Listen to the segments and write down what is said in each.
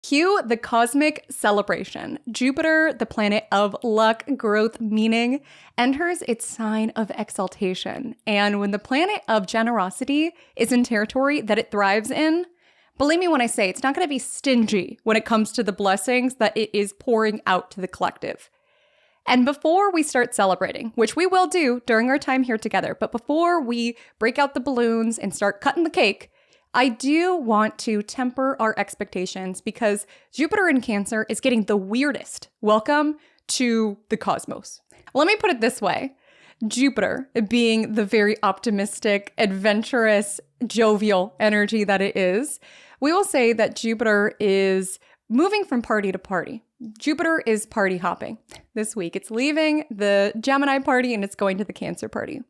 Cue the cosmic celebration. Jupiter, the planet of luck, growth, meaning, enters its sign of exaltation. And when the planet of generosity is in territory that it thrives in, believe me when I say it's not going to be stingy when it comes to the blessings that it is pouring out to the collective. And before we start celebrating, which we will do during our time here together, but before we break out the balloons and start cutting the cake, I do want to temper our expectations because Jupiter in Cancer is getting the weirdest welcome to the cosmos. Let me put it this way. Jupiter, being the very optimistic, adventurous, jovial energy that it is, we will say that Jupiter is moving from party to party. Jupiter is party hopping this week. It's leaving the Gemini party and it's going to the Cancer party.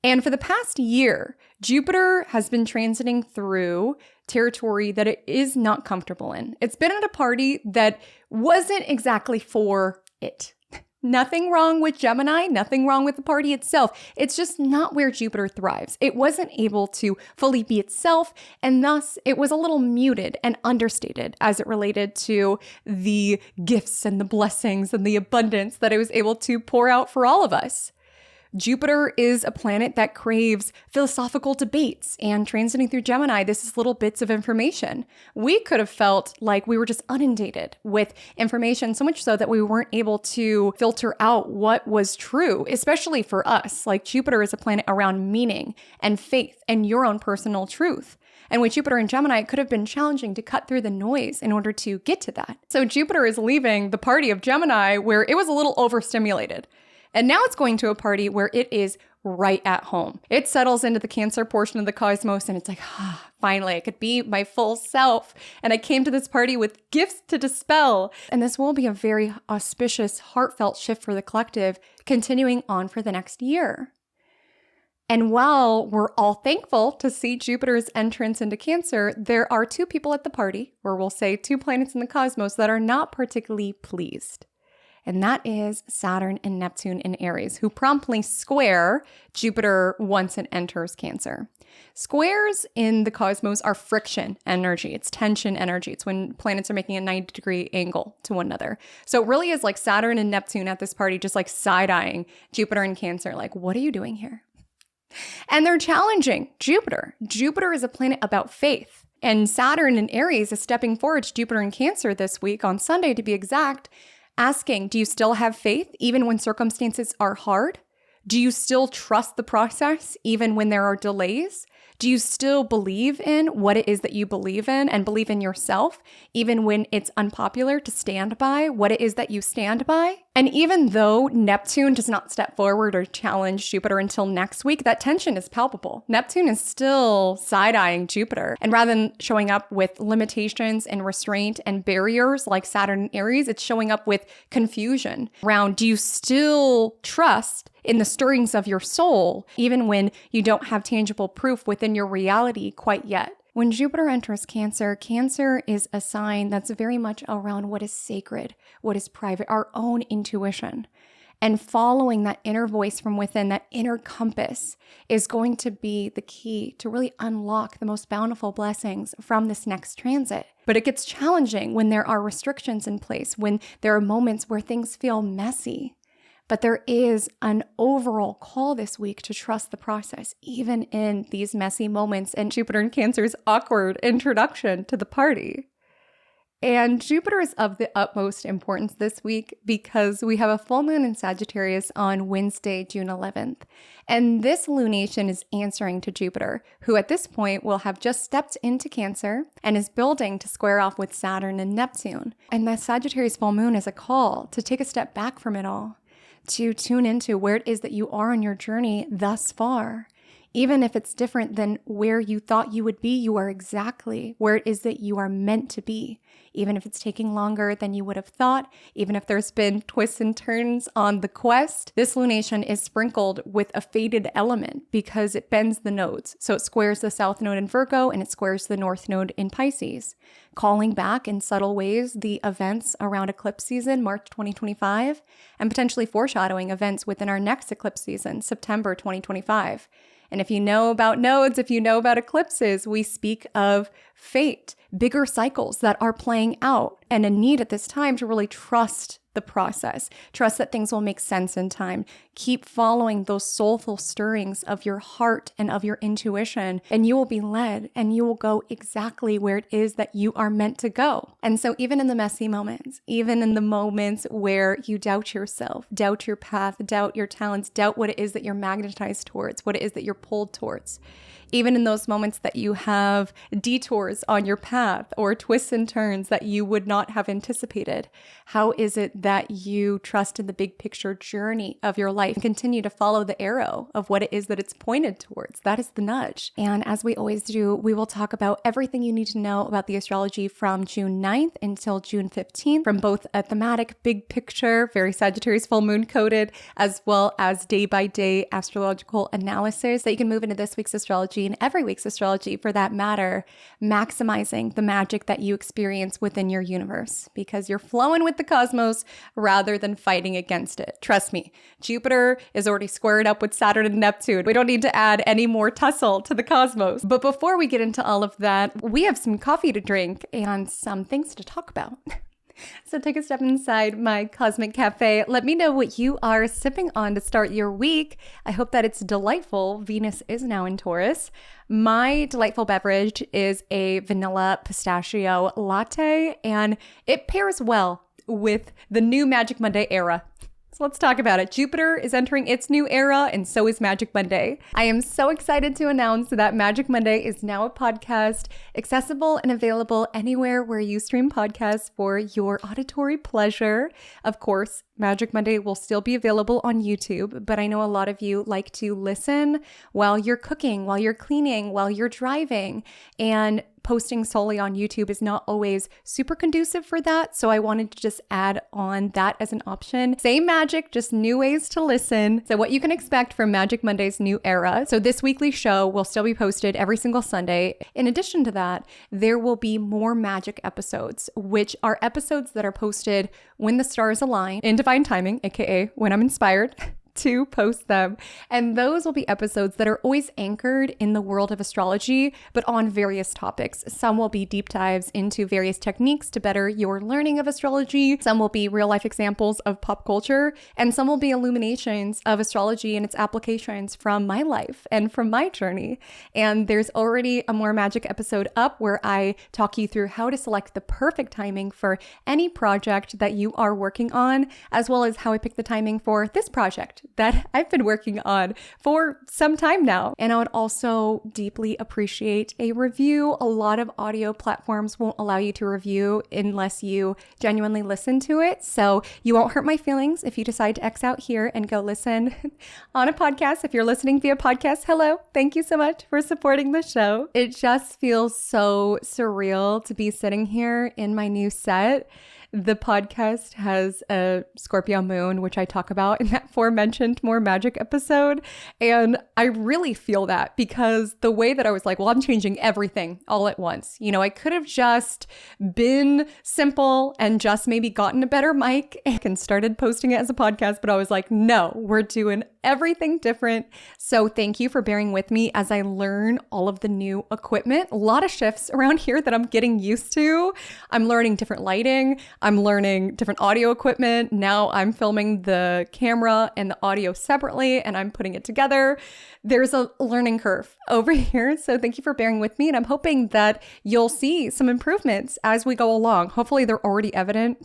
And for the past year, Jupiter has been transiting through territory that it is not comfortable in. It's been at a party that wasn't exactly for it. Nothing wrong with Gemini, nothing wrong with the party itself. It's just not where Jupiter thrives. It wasn't able to fully be itself, and thus it was a little muted and understated as it related to the gifts and the blessings and the abundance that it was able to pour out for all of us. Jupiter is a planet that craves philosophical debates, and transiting through Gemini, this is little bits of information. We could have felt like we were just inundated with information, so much so that we weren't able to filter out what was true, especially for us. Like Jupiter is a planet around meaning and faith and your own personal truth. And with Jupiter in Gemini, it could have been challenging to cut through the noise in order to get to that. So Jupiter is leaving the party of Gemini where it was a little overstimulated. And now it's going to a party where it is right at home. It settles into the Cancer portion of the cosmos and it's like, finally, I could be my full self. And I came to this party with gifts to dispel. And this will be a very auspicious, heartfelt shift for the collective, continuing on for the next year. And while we're all thankful to see Jupiter's entrance into Cancer, there are two people at the party, or we'll say two planets in the cosmos, that are not particularly pleased. And that is Saturn and Neptune in Aries, who promptly square Jupiter once it enters Cancer. Squares in the cosmos are friction energy. It's tension energy. It's when planets are making a 90-degree angle to one another. So it really is like Saturn and Neptune at this party, just like side-eyeing Jupiter and Cancer. Like, what are you doing here? And they're challenging Jupiter. Jupiter is a planet about faith. And Saturn in Aries is stepping forward to Jupiter in Cancer this week, on Sunday to be exact, asking, do you still have faith even when circumstances are hard? Do you still trust the process even when there are delays? Do you still believe in what it is that you believe in and believe in yourself, even when it's unpopular to stand by what it is that you stand by? And even though Neptune does not step forward or challenge Jupiter until next week, that tension is palpable. Neptune is still side-eyeing Jupiter. And rather than showing up with limitations and restraint and barriers like Saturn and Aries, it's showing up with confusion around, do you still trust in the stirrings of your soul, even when you don't have tangible proof within your reality quite yet? When Jupiter enters Cancer, Cancer is a sign that's very much around what is sacred, what is private, our own intuition. And following that inner voice from within, that inner compass, is going to be the key to really unlock the most bountiful blessings from this next transit. But it gets challenging when there are restrictions in place, when there are moments where things feel messy. But there is an overall call this week to trust the process, even in these messy moments and Jupiter in Cancer's awkward introduction to the party. And Jupiter is of the utmost importance this week because we have a full moon in Sagittarius on Wednesday, June 11th. And this lunation is answering to Jupiter, who at this point will have just stepped into Cancer and is building to square off with Saturn and Neptune. And the Sagittarius full moon is a call to take a step back from it all, to tune into where it is that you are on your journey thus far. Even if it's different than where you thought you would be, you are exactly where it is that you are meant to be. Even if it's taking longer than you would have thought, even if there's been twists and turns on the quest, this lunation is sprinkled with a fated element because it bends the nodes. So it squares the south node in Virgo and it squares the north node in Pisces, calling back in subtle ways the events around eclipse season, March 2025, and potentially foreshadowing events within our next eclipse season, September 2025. And if you know about nodes, if you know about eclipses, we speak of fate, bigger cycles that are playing out, and a need at this time to really trust the process. Trust that things will make sense in time. Keep following those soulful stirrings of your heart and of your intuition, and you will be led and you will go exactly where it is that you are meant to go. And so even in the messy moments, even in the moments where you doubt yourself, doubt your path, doubt your talents, doubt what it is that you're magnetized towards, what it is that you're pulled towards, even in those moments that you have detours on your path or twists and turns that you would not have anticipated, how is it that you trust in the big picture journey of your life and continue to follow the arrow of what it is that it's pointed towards? That is the nudge. And as we always do, we will talk about everything you need to know about the astrology from June 9th until June 15th, from both a thematic big picture, very Sagittarius full moon coded, as well as day by day astrological analysis that you can move into this week's astrology and every week's astrology for that matter, maximizing the magic that you experience within your universe because you're flowing with the cosmos rather than fighting against it. Trust me, Jupiter is already squared up with Saturn and Neptune. We don't need to add any more tussle to the cosmos. But before we get into all of that, we have some coffee to drink and some things to talk about. So take a step inside my cosmic cafe. Let me know what you are sipping on to start your week. I hope that it's delightful. Venus is now in Taurus. My delightful beverage is a vanilla pistachio latte, and it pairs well with the new Magic Monday era. So let's talk about it. Jupiter is entering its new era, and so is Magic Monday. I am so excited to announce that Magic Monday is now a podcast, accessible and available anywhere where you stream podcasts for your auditory pleasure. Of course, Magic Monday will still be available on YouTube, but I know a lot of you like to listen while you're cooking, while you're cleaning, while you're driving, and posting solely on YouTube is not always super conducive for that. So I wanted to just add on that as an option. Same magic, just new ways to listen. So what you can expect from Magic Monday's new era. So this weekly show will still be posted every single Sunday. In addition to that, there will be more magic episodes, which are episodes that are posted when the stars align in divine timing, aka when I'm inspired to post them. And those will be episodes that are always anchored in the world of astrology, but on various topics. Some will be deep dives into various techniques to better your learning of astrology. Some will be real life examples of pop culture, and some will be illuminations of astrology and its applications from my life and from my journey. And there's already a more magic episode up where I talk you through how to select the perfect timing for any project that you are working on, as well as how I pick the timing for this project that I've been working on for some time now. And I would also deeply appreciate a review. A lot of audio platforms won't allow you to review unless you genuinely listen to it. So you won't hurt my feelings if you decide to X out here and go listen on a podcast. If you're listening via podcast, hello. Thank you so much for supporting the show. It just feels so surreal to be sitting here in my new set. The podcast has a Scorpio moon, which I talk about in that aforementioned more magic episode. And I really feel that because the way that I was like, well, I'm changing everything all at once. You know, I could have just been simple and just maybe gotten a better mic and started posting it as a podcast. But I was like, no, we're doing everything different. So thank you for bearing with me as I learn all of the new equipment. A lot of shifts around here that I'm getting used to. I'm learning different lighting. I'm learning different audio equipment. Now I'm filming the camera and the audio separately and I'm putting it together. There's a learning curve over here. So thank you for bearing with me. And I'm hoping that you'll see some improvements as we go along. Hopefully they're already evident.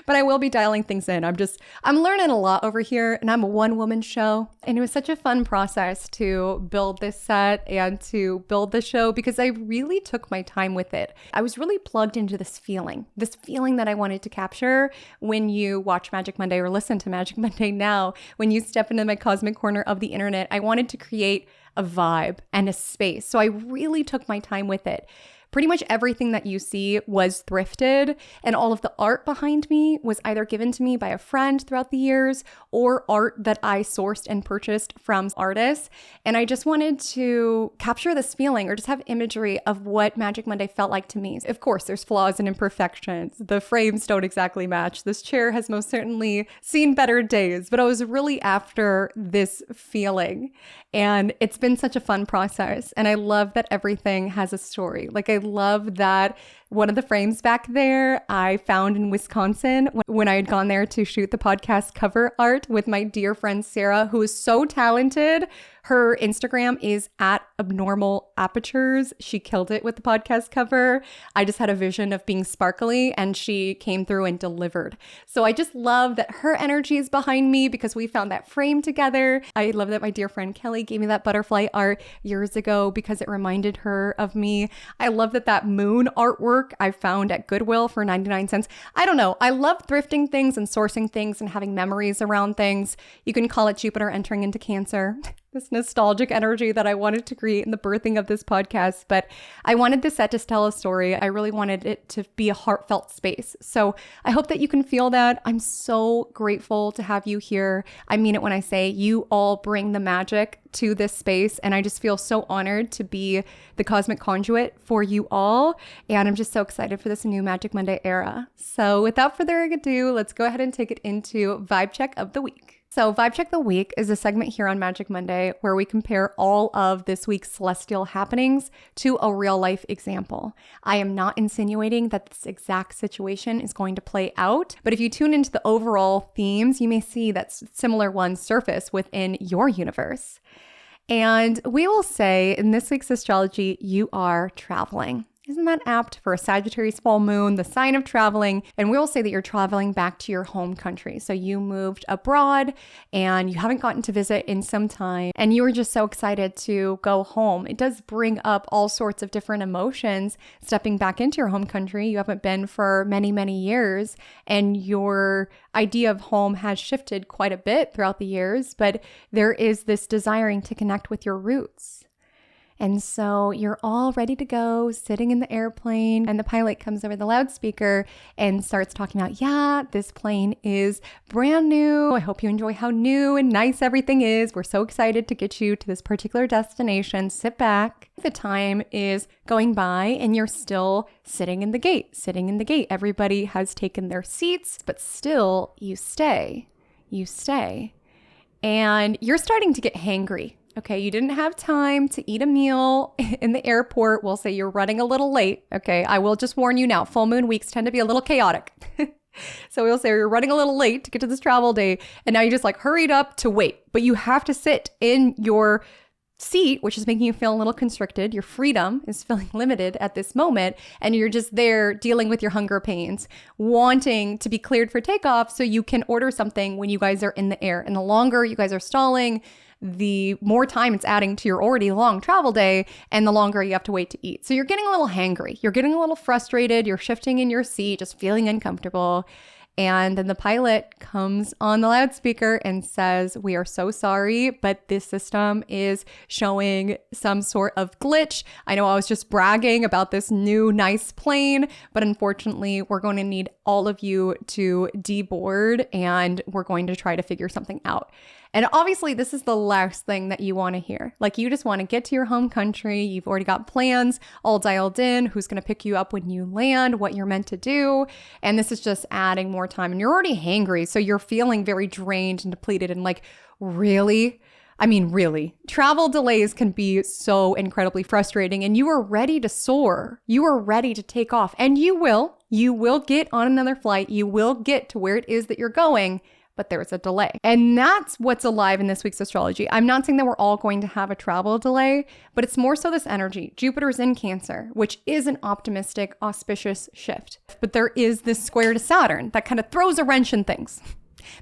But I will be dialing things in. I'm learning a lot over here, and I'm a one-woman show. And it was such a fun process to build this set and to build the show because I really took my time with it. I was really plugged into this feeling that I wanted to capture when you watch Magic Monday or listen to Magic Monday now. When you step into my cosmic corner of the internet, I wanted to create a vibe and a space. So I really took my time with it. Pretty much everything that you see was thrifted, and all of the art behind me was either given to me by a friend throughout the years or art that I sourced and purchased from artists. And I just wanted to capture this feeling or just have imagery of what Magic Monday felt like to me. Of course, there's flaws and imperfections. The frames don't exactly match. This chair has most certainly seen better days, but I was really after this feeling. And it's been such a fun process. And I love that everything has a story. Like, I love that one of the frames back there I found in Wisconsin when I had gone there to shoot the podcast cover art with my dear friend Sarah, who is so talented. Her Instagram is at abnormal apertures. She killed it with the podcast cover. I just had a vision of being sparkly and she came through and delivered. So I just love that her energy is behind me because we found that frame together. I love that my dear friend Kelly gave me that butterfly art years ago because it reminded her of me. I love that moon artwork I found at Goodwill for 99 cents. I don't know. I love thrifting things and sourcing things and having memories around things. You can call it Jupiter entering into Cancer. This nostalgic energy that I wanted to create in the birthing of this podcast, but I wanted this set to tell a story. I really wanted it to be a heartfelt space. So I hope that you can feel that. I'm so grateful to have you here. I mean it when I say you all bring the magic to this space, and I just feel so honored to be the cosmic conduit for you all. And I'm just so excited for this new Magic Monday era. So without further ado, let's go ahead and take it into Vibe Check of the Week. So Vibe Check the Week is a segment here on Magic Monday where we compare all of this week's celestial happenings to a real life example. I am not insinuating that this exact situation is going to play out, but if you tune into the overall themes, you may see that similar ones surface within your universe. And we will say in this week's astrology, you are traveling. Isn't that apt for a Sagittarius Full Moon, the sign of traveling? And we will say that you're traveling back to your home country. So you moved abroad and you haven't gotten to visit in some time and you were just so excited to go home. It does bring up all sorts of different emotions stepping back into your home country. You haven't been for many, many years and your idea of home has shifted quite a bit throughout the years, but there is this desiring to connect with your roots. And so you're all ready to go, sitting in the airplane, and the pilot comes over the loudspeaker and starts talking about, yeah, this plane is brand new. I hope you enjoy how new and nice everything is. We're so excited to get you to this particular destination. Sit back. The time is going by and you're still sitting in the gate. Everybody has taken their seats, but still you stay. And you're starting to get hangry. Okay, you didn't have time to eat a meal in the airport. We'll say you're running a little late. Okay, I will just warn you now, full moon weeks tend to be a little chaotic. So we'll say you're running a little late to get to this travel day, and now you just hurried up to wait. But you have to sit in your seat, which is making you feel a little constricted. Your freedom is feeling limited at this moment, and you're just there dealing with your hunger pains, wanting to be cleared for takeoff so you can order something when you guys are in the air. And the longer you guys are stalling, the more time it's adding to your already long travel day and the longer you have to wait to eat. So you're getting a little hangry. You're getting a little frustrated. You're shifting in your seat, just feeling uncomfortable. And then the pilot comes on the loudspeaker and says, we are so sorry, but this system is showing some sort of glitch. I know I was just bragging about this new nice plane, but unfortunately, we're going to need all of you to deboard and we're going to try to figure something out. And obviously, this is the last thing that you want to hear. You just want to get to your home country. You've already got plans all dialed in, who's going to pick you up when you land, what you're meant to do. And this is just adding more time. And you're already hangry, so you're feeling very drained and depleted and really? I mean, really. Travel delays can be so incredibly frustrating, and you are ready to soar. You are ready to take off, and you will. You will get on another flight. You will get to where it is that you're going. But there's a delay. And that's what's alive in this week's astrology. I'm not saying that we're all going to have a travel delay, but it's more so this energy. Jupiter's in Cancer, which is an optimistic, auspicious shift. But there is this square to Saturn that kind of throws a wrench in things.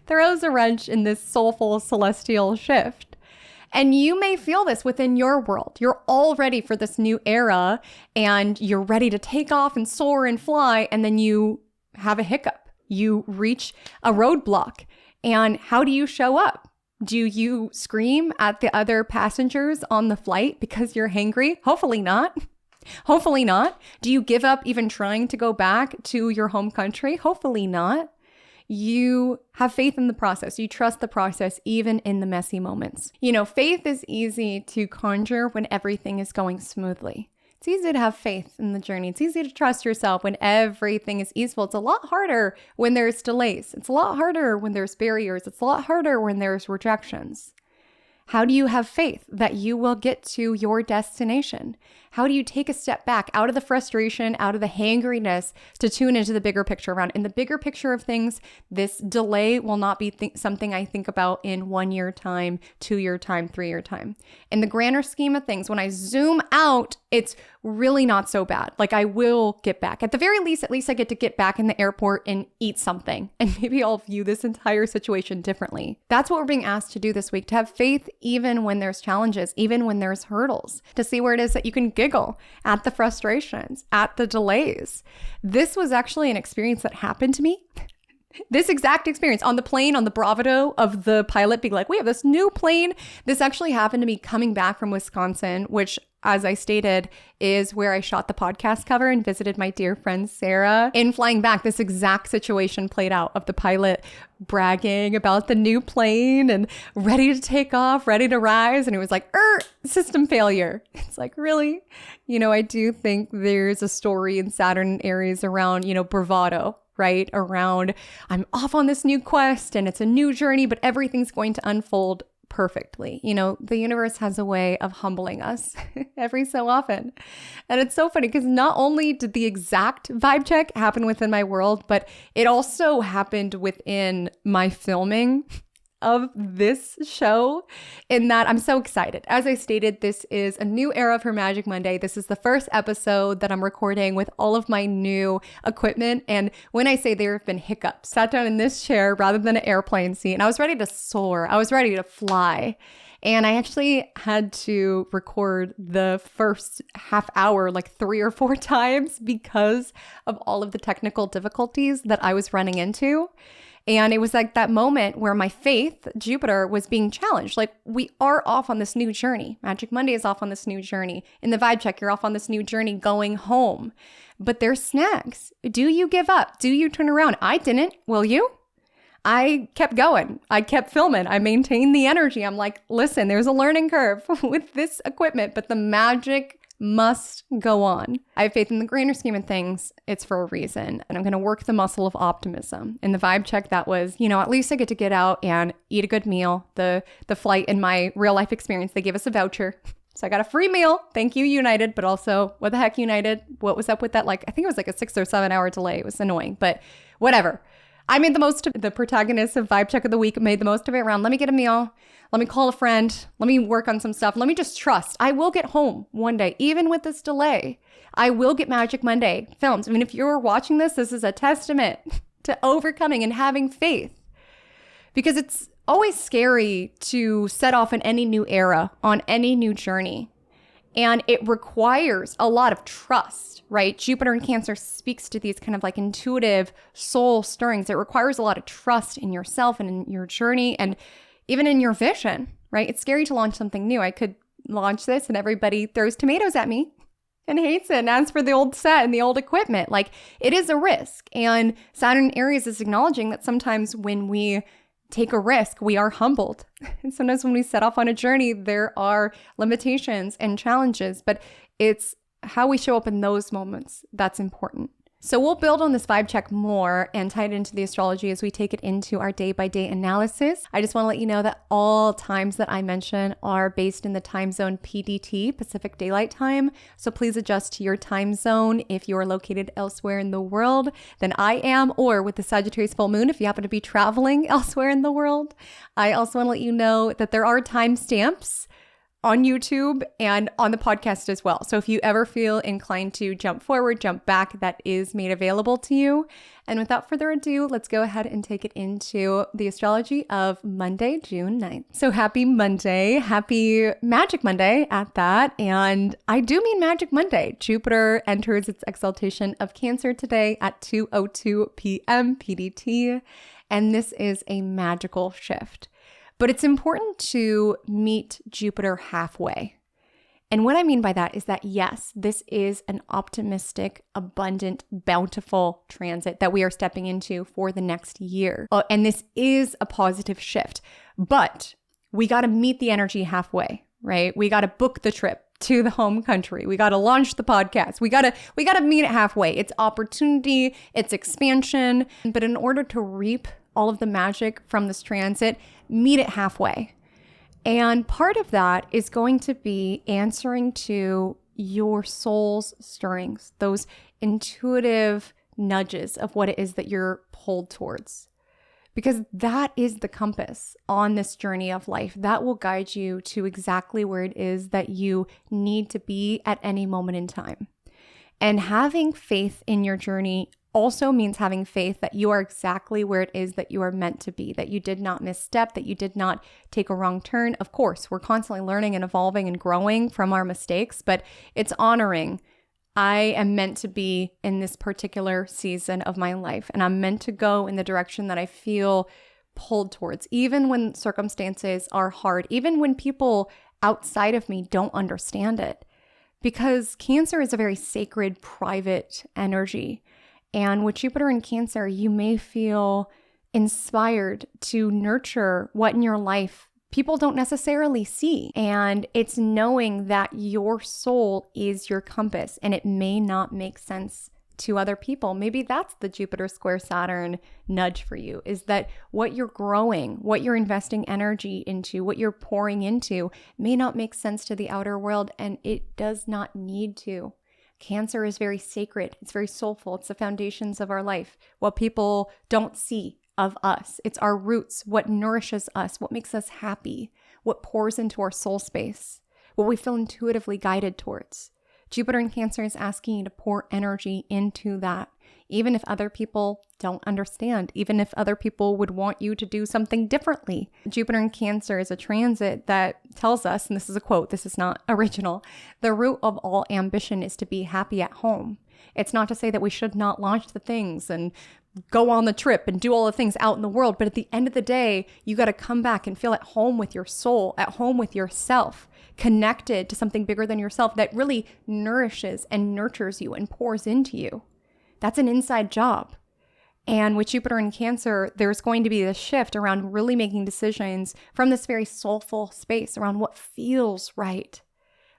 Throws a wrench in this soulful celestial shift. And you may feel this within your world. You're all ready for this new era and you're ready to take off and soar and fly, and then you have a hiccup. You reach a roadblock. And how do you show up? Do you scream at the other passengers on the flight because you're hangry? Hopefully not. Hopefully not. Do you give up even trying to go back to your home country? Hopefully not. You have faith in the process. You trust the process, even in the messy moments. Faith is easy to conjure when everything is going smoothly. It's easy to have faith in the journey. It's easy to trust yourself when everything is easeful. It's a lot harder when there's delays. It's a lot harder when there's barriers. It's a lot harder when there's rejections. How do you have faith that you will get to your destination? How do you take a step back out of the frustration, out of the hangriness to tune into the bigger picture around? In the bigger picture of things, this delay will not be something I think about in 1 year time, 2 year time, 3 year time. In the grander scheme of things, when I zoom out, it's really not so bad. Like I will get back. At the very least, at least I get to get back in the airport and eat something. And maybe I'll view this entire situation differently. That's what we're being asked to do this week, to have faith even when there's challenges, even when there's hurdles, to see where it is that you can giggle at the frustrations, at the delays. This was actually an experience that happened to me. This exact experience on the plane, on the bravado of the pilot being like, we have this new plane. This actually happened to me coming back from Wisconsin, which, as I stated, is where I shot the podcast cover and visited my dear friend Sarah. In flying back, this exact situation played out of the pilot bragging about the new plane and ready to take off, ready to rise. And it was like, system failure. It's like, really? I do think there's a story in Saturn and Aries around, bravado, right? Around, I'm off on this new quest and it's a new journey, but everything's going to unfold perfectly. The universe has a way of humbling us every so often. And it's so funny because not only did the exact vibe check happen within my world, but it also happened within my filming of this show, in that I'm so excited. As I stated, this is a new era for Magic Monday. This is the first episode that I'm recording with all of my new equipment. And when I say there have been hiccups, sat down in this chair rather than an airplane seat, and I was ready to soar. I was ready to fly. And I actually had to record the first half hour like 3 or 4 times because of all of the technical difficulties that I was running into. And it was like that moment where my faith, Jupiter, was being challenged. Like, we are off on this new journey. Magic Monday is off on this new journey. In the vibe check, you're off on this new journey going home. But there's snags. Do you give up? Do you turn around? I didn't. Will you? I kept going. I kept filming. I maintained the energy. I'm like, listen, there's a learning curve with this equipment, but the magic must go on. I have faith in the grander scheme of things. It's for a reason. And I'm going to work the muscle of optimism. In the vibe check, that was, at least I get to get out and eat a good meal. The flight, in my real life experience, they gave us a voucher. So I got a free meal. Thank you, United. But also, what the heck, United? What was up with that? I think it was like a 6 or 7 hour delay. It was annoying, but whatever. I made the most of the protagonist of Vibe Check of the Week, made the most of it around, let me get a meal, let me call a friend, let me work on some stuff, let me just trust. I will get home one day, even with this delay. I will get Magic Monday filmed. I mean, if you're watching this, this is a testament to overcoming and having faith. Because it's always scary to set off in any new era, on any new journey. And it requires a lot of trust, right? Jupiter in Cancer speaks to these kind of like intuitive soul stirrings. It requires a lot of trust in yourself and in your journey and even in your vision, right? It's scary to launch something new. I could launch this and everybody throws tomatoes at me and hates it and asks for the old set and the old equipment. Like, it is a risk. And Saturn Aries is acknowledging that sometimes when we take a risk, we are humbled. And sometimes when we set off on a journey, there are limitations and challenges, but it's how we show up in those moments that's important. So we'll build on this vibe check more and tie it into the astrology as we take it into our day-by-day analysis. I just want to let you know that all times that I mention are based in the time zone PDT, Pacific Daylight Time. So please adjust to your time zone if you are located elsewhere in the world than I am, or with the Sagittarius Full Moon if you happen to be traveling elsewhere in the world. I also want to let you know that there are timestamps on YouTube and on the podcast as well. So if you ever feel inclined to jump forward, jump back, that is made available to you. And without further ado, let's go ahead and take it into the astrology of Monday, June 9th. So happy Monday, happy Magic Monday at that. And I do mean Magic Monday. Jupiter enters its exaltation of Cancer today at 2:02 p.m. PDT. And this is a magical shift. But it's important to meet Jupiter halfway. And what I mean by that is that, yes, this is an optimistic, abundant, bountiful transit that we are stepping into for the next year. And this is a positive shift, but we got to meet the energy halfway, right? We got to book the trip to the home country. We got to launch the podcast. We got to meet it halfway. It's opportunity, it's expansion, but in order to reap all of the magic from this transit, meet it halfway. And part of that is going to be answering to your soul's stirrings, those intuitive nudges of what it is that you're pulled towards. Because that is the compass on this journey of life. That will guide you to exactly where it is that you need to be at any moment in time. And having faith in your journey also means having faith that you are exactly where it is that you are meant to be, that you did not misstep, that you did not take a wrong turn. Of course, we're constantly learning and evolving and growing from our mistakes, but it's honoring. I am meant to be in this particular season of my life, and I'm meant to go in the direction that I feel pulled towards, even when circumstances are hard, even when people outside of me don't understand it. Because Cancer is a very sacred, private energy. And with Jupiter in Cancer, you may feel inspired to nurture what in your life people don't necessarily see. And it's knowing that your soul is your compass and it may not make sense to other people. Maybe that's the Jupiter square Saturn nudge for you, is that what you're growing, what you're investing energy into, what you're pouring into may not make sense to the outer world, and it does not need to. Cancer is very sacred. It's very soulful. It's the foundations of our life. What people don't see of us. It's our roots, what nourishes us, what makes us happy, what pours into our soul space, what we feel intuitively guided towards. Jupiter in Cancer is asking you to pour energy into that, even if other people don't understand, even if other people would want you to do something differently. Jupiter in Cancer is a transit that tells us, and this is a quote, this is not original, the root of all ambition is to be happy at home. It's not to say that we should not launch the things and go on the trip and do all the things out in the world, but at the end of the day, you got to come back and feel at home with your soul, at home with yourself, connected to something bigger than yourself that really nourishes and nurtures you and pours into you. That's an inside job. And with Jupiter in Cancer, there's going to be this shift around really making decisions from this very soulful space around what feels right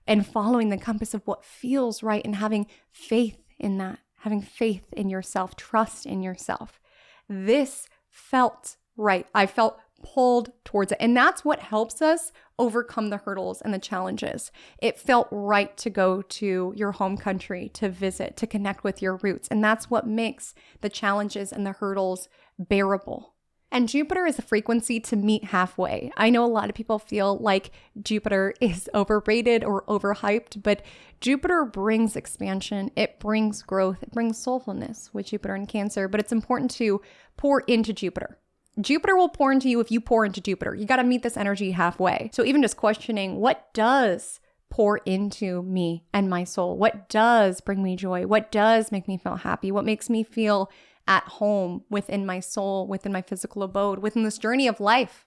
and following the compass of what feels right and having faith in that, having faith in yourself, trust in yourself. This felt right. I felt pulled towards it. And that's what helps us overcome the hurdles and the challenges. It felt right to go to your home country, to visit, to connect with your roots. And that's what makes the challenges and the hurdles bearable. And Jupiter is a frequency to meet halfway. I know a lot of people feel like Jupiter is overrated or overhyped, but Jupiter brings expansion. It brings growth. It brings soulfulness with Jupiter in Cancer, but it's important to pour into Jupiter. Jupiter will pour into you if you pour into Jupiter. You got to meet this energy halfway. So even just questioning, what does pour into me and my soul? What does bring me joy? What does make me feel happy? What makes me feel at home within my soul, within my physical abode, within this journey of life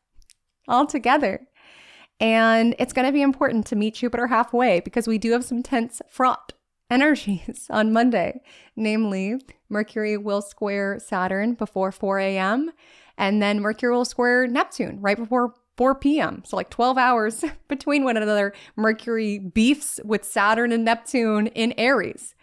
all together? And it's going to be important to meet Jupiter halfway because we do have some tense, fraught energies on Monday. Namely, Mercury will square Saturn before 4 a.m., and then Mercury will square Neptune right before 4 p.m. So like 12 hours between one another. Mercury beefs with Saturn and Neptune in Aries.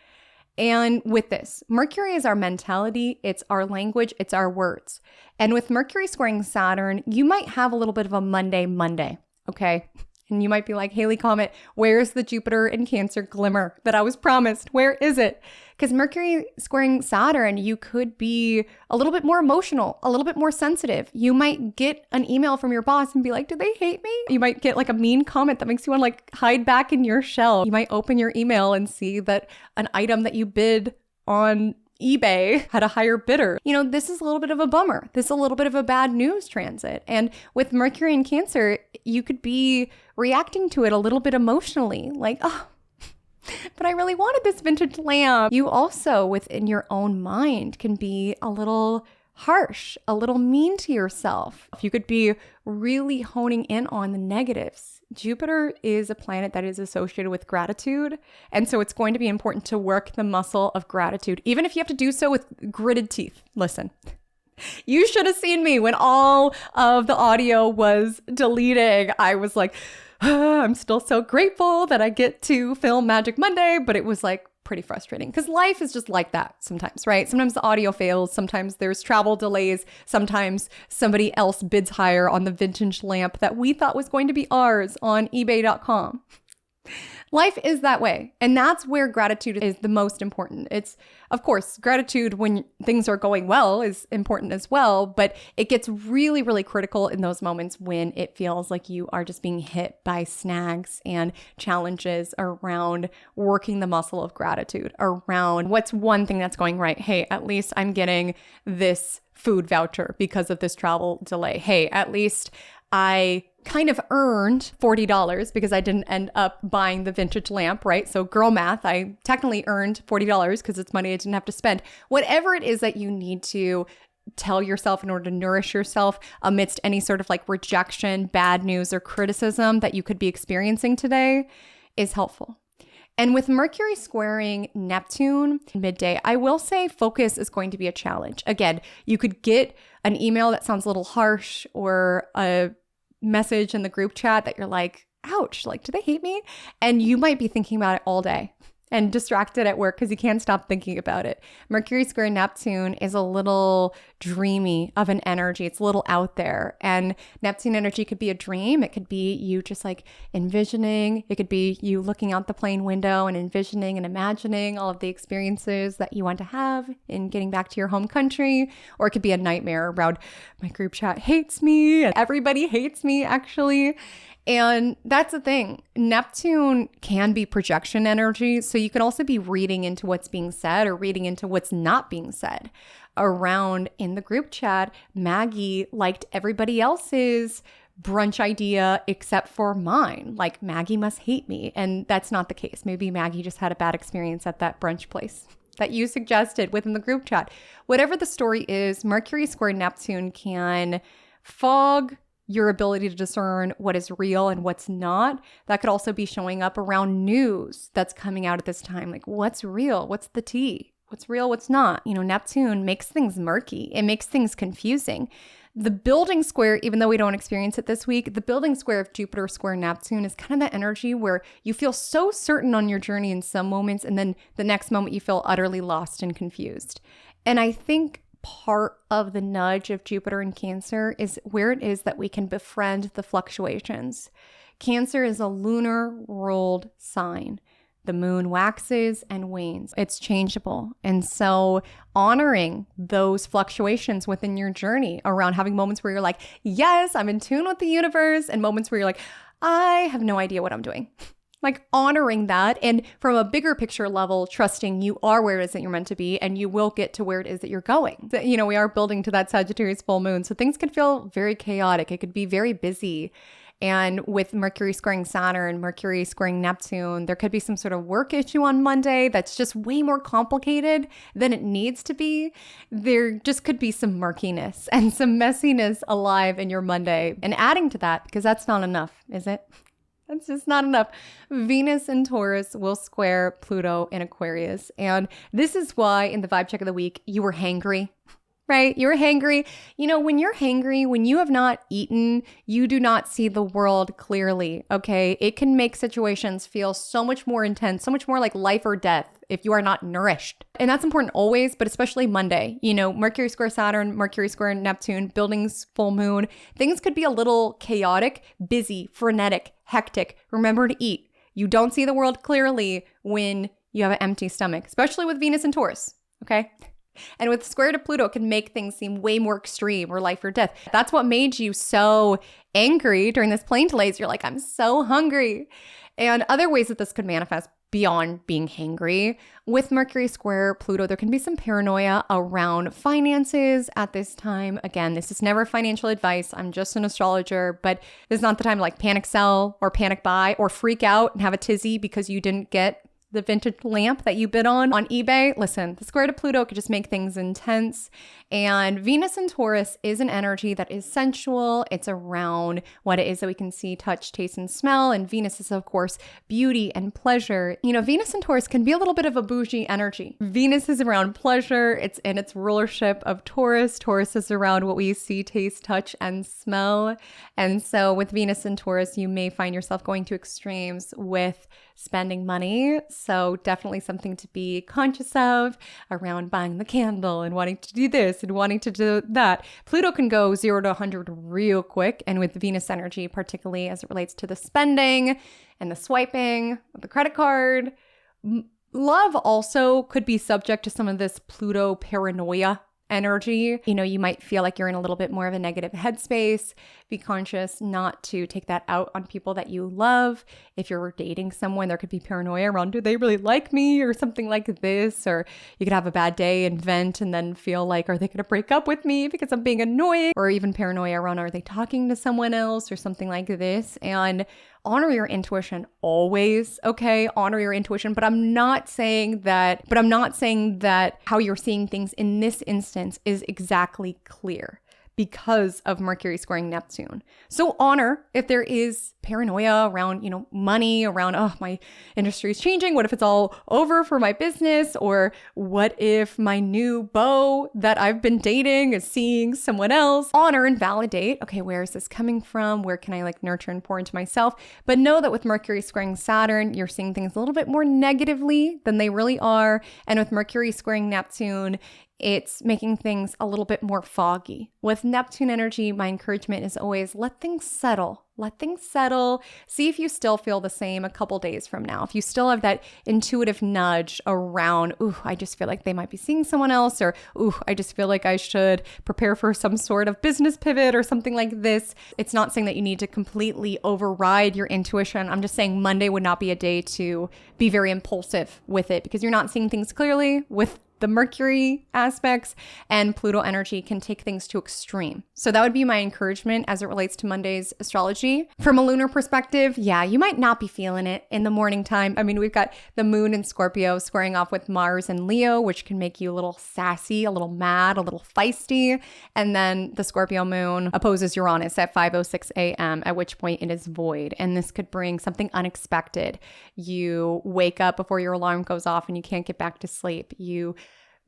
And with this, Mercury is our mentality, it's our language, it's our words. And with Mercury squaring Saturn, you might have a little bit of a Monday, okay? And you might be like, Haley Comet, where's the Jupiter in Cancer glimmer that I was promised? Where is it? Because Mercury squaring Saturn, you could be a little bit more emotional, a little bit more sensitive. You might get an email from your boss and be like, do they hate me? You might get like a mean comment that makes you want to like hide back in your shell. You might open your email and see that an item that you bid on eBay had a higher bidder. You know, this is a little bit of a bummer. This is a little bit of a bad news transit. And with Mercury in Cancer, you could be reacting to it a little bit emotionally, like, oh, but I really wanted this vintage lamp. You also, within your own mind, can be a little harsh, a little mean to yourself. You could be really honing in on the negatives. Jupiter is a planet that is associated with gratitude. And so it's going to be important to work the muscle of gratitude, even if you have to do so with gritted teeth. Listen, you should have seen me when all of the audio was deleting. I was like, I'm still so grateful that I get to film Magic Monday, but it was like pretty frustrating because life is just like that sometimes, right? Sometimes the audio fails. Sometimes there's travel delays. Sometimes somebody else bids higher on the vintage lamp that we thought was going to be ours on ebay.com. Life is that way. And that's where gratitude is the most important. It's, of course, gratitude when things are going well is important as well, but it gets really, really critical in those moments when it feels like you are just being hit by snags and challenges around working the muscle of gratitude, around what's one thing that's going right. Hey, at least I'm getting this food voucher because of this travel delay. Hey, at least I kind of earned $40 because I didn't end up buying the vintage lamp, right? So girl math, I technically earned $40 because it's money I didn't have to spend. Whatever it is that you need to tell yourself in order to nourish yourself amidst any sort of like rejection, bad news, or criticism that you could be experiencing today is helpful. And with Mercury squaring Neptune midday, I will say focus is going to be a challenge. Again, you could get an email that sounds a little harsh or a message in the group chat that you're like, ouch, like, do they hate me? And you might be thinking about it all day and distracted at work because you can't stop thinking about it. Mercury square Neptune is a little dreamy of an energy. It's a little out there. And Neptune energy could be a dream. It could be you just like envisioning. It could be you looking out the plane window and envisioning and imagining all of the experiences that you want to have in getting back to your home country. Or it could be a nightmare around my group chat hates me and everybody hates me actually. And that's the thing. Neptune can be projection energy. So you can also be reading into what's being said or reading into what's not being said. Around in the group chat, Maggie liked everybody else's brunch idea except for mine. Like Maggie must hate me. And that's not the case. Maybe Maggie just had a bad experience at that brunch place that you suggested within the group chat. Whatever the story is, Mercury square Neptune can fog your ability to discern what is real and what's not. That could also be showing up around news that's coming out at this time. Like what's real? What's the tea? What's real? What's not? You know, Neptune makes things murky. It makes things confusing. The building square, even though we don't experience it this week, the building square of Jupiter square Neptune is kind of that energy where you feel so certain on your journey in some moments, and then the next moment you feel utterly lost and confused. And I think part of the nudge of Jupiter in Cancer is where it is that we can befriend the fluctuations. Cancer is a lunar ruled sign. The moon waxes and wanes. It's changeable. And so honoring those fluctuations within your journey around having moments where you're like, yes, I'm in tune with the universe, and moments where you're like, I have no idea what I'm doing. Like honoring that, and from a bigger picture level, trusting you are where it is that you're meant to be and you will get to where it is that you're going. You know, we are building to that Sagittarius full moon. So things could feel very chaotic. It could be very busy. And with Mercury squaring Saturn, Mercury squaring Neptune, there could be some sort of work issue on Monday that's just way more complicated than it needs to be. There just could be some murkiness and some messiness alive in your Monday. And adding to that, because that's not enough, is it? That's just not enough. Venus in Taurus will square Pluto in Aquarius. And this is why in the vibe check of the week, you were hangry, right? You're hangry. You know, when you're hangry, when you have not eaten, you do not see the world clearly, okay? It can make situations feel so much more intense, so much more like life or death if you are not nourished. And that's important always, but especially Monday. You know, Mercury square Saturn, Mercury square Neptune, buildings full moon. Things could be a little chaotic, busy, frenetic, hectic. Remember to eat. You don't see the world clearly when you have an empty stomach, especially with Venus and Taurus, okay? And with square to Pluto, it can make things seem way more extreme or life or death. That's what made you so angry during this plane delays. You're like, I'm so hungry. And other ways that this could manifest beyond being hangry. With Mercury square Pluto, there can be some paranoia around finances at this time. Again, this is never financial advice. I'm just an astrologer, but this is not the time to like panic sell or panic buy or freak out and have a tizzy because you didn't get the vintage lamp that you bid on eBay. Listen, the square to Pluto could just make things intense. And Venus in Taurus is an energy that is sensual. It's around what it is that we can see, touch, taste, and smell. And Venus is, of course, beauty and pleasure. You know, Venus in Taurus can be a little bit of a bougie energy. Venus is around pleasure. It's in its rulership of Taurus. Taurus is around what we see, taste, touch, and smell. And so with Venus in Taurus, you may find yourself going to extremes with spending money. So definitely something to be conscious of around buying the candle and wanting to do this and wanting to do that. Pluto can go 0 to 100 real quick. And with Venus energy, particularly as it relates to the spending and the swiping of the credit card, love also could be subject to some of this Pluto paranoia energy. You know, you might feel like you're in a little bit more of a negative headspace. Be conscious not to take that out on people that you love. If you're dating someone, there could be paranoia around, do they really like me or something like this? Or you could have a bad day and vent and then feel like, are they going to break up with me because I'm being annoying? Or even paranoia around, are they talking to someone else or something like this? And honor your intuition always, okay? Honor your intuition, but I'm not saying that how you're seeing things in this instance is exactly clear because of Mercury squaring Neptune. So honor if there is paranoia around, you know, money, around, oh, my industry is changing. What if it's all over for my business? Or what if my new beau that I've been dating is seeing someone else? Honor and validate. Okay, where is this coming from? Where can I like nurture and pour into myself? But know that with Mercury squaring Saturn, you're seeing things a little bit more negatively than they really are. And with Mercury squaring Neptune, it's making things a little bit more foggy. With Neptune energy, my encouragement is always let things settle. Let things settle. See if you still feel the same a couple days from now. If you still have that intuitive nudge around, ooh, I just feel like they might be seeing someone else, or ooh, I just feel like I should prepare for some sort of business pivot or something like this. It's not saying that you need to completely override your intuition. I'm just saying Monday would not be a day to be very impulsive with it because you're not seeing things clearly with the Mercury aspects, and Pluto energy can take things to extreme. So that would be my encouragement as it relates to Monday's astrology. From a lunar perspective, yeah, you might not be feeling it in the morning time. I mean, we've got the moon in Scorpio squaring off with Mars and Leo, which can make you a little sassy, a little mad, a little feisty. And then the Scorpio moon opposes Uranus at 5:06 a.m., at which point it is void. And this could bring something unexpected. You wake up before your alarm goes off and you can't get back to sleep. You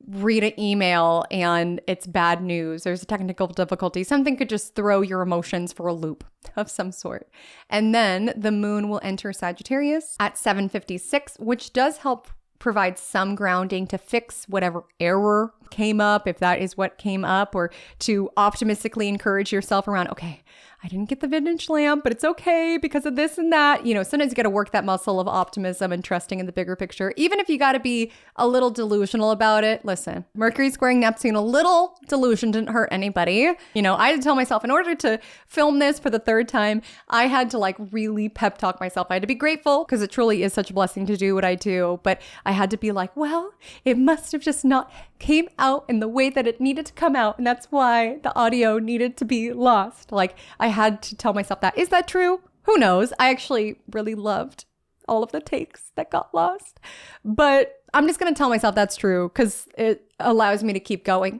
read an email and it's bad news. There's a technical difficulty. Something could just throw your emotions for a loop of some sort. And then the moon will enter Sagittarius at 7:56, which does help provide some grounding to fix whatever error came up, if that is what came up, or to optimistically encourage yourself around, okay, I didn't get the vintage lamp, but it's okay because of this and that. You know, sometimes you got to work that muscle of optimism and trusting in the bigger picture. Even if you got to be a little delusional about it, listen, Mercury squaring Neptune, a little delusion didn't hurt anybody. You know, I had to tell myself in order to film this for the third time, I had to like really pep talk myself. I had to be grateful because it truly is such a blessing to do what I do. But I had to be like, well, it must have just not came out in the way that it needed to come out. And that's why the audio needed to be lost. Like I had to tell myself that. Is that true? Who knows? I actually really loved all of the takes that got lost. But I'm just going to tell myself that's true because it allows me to keep going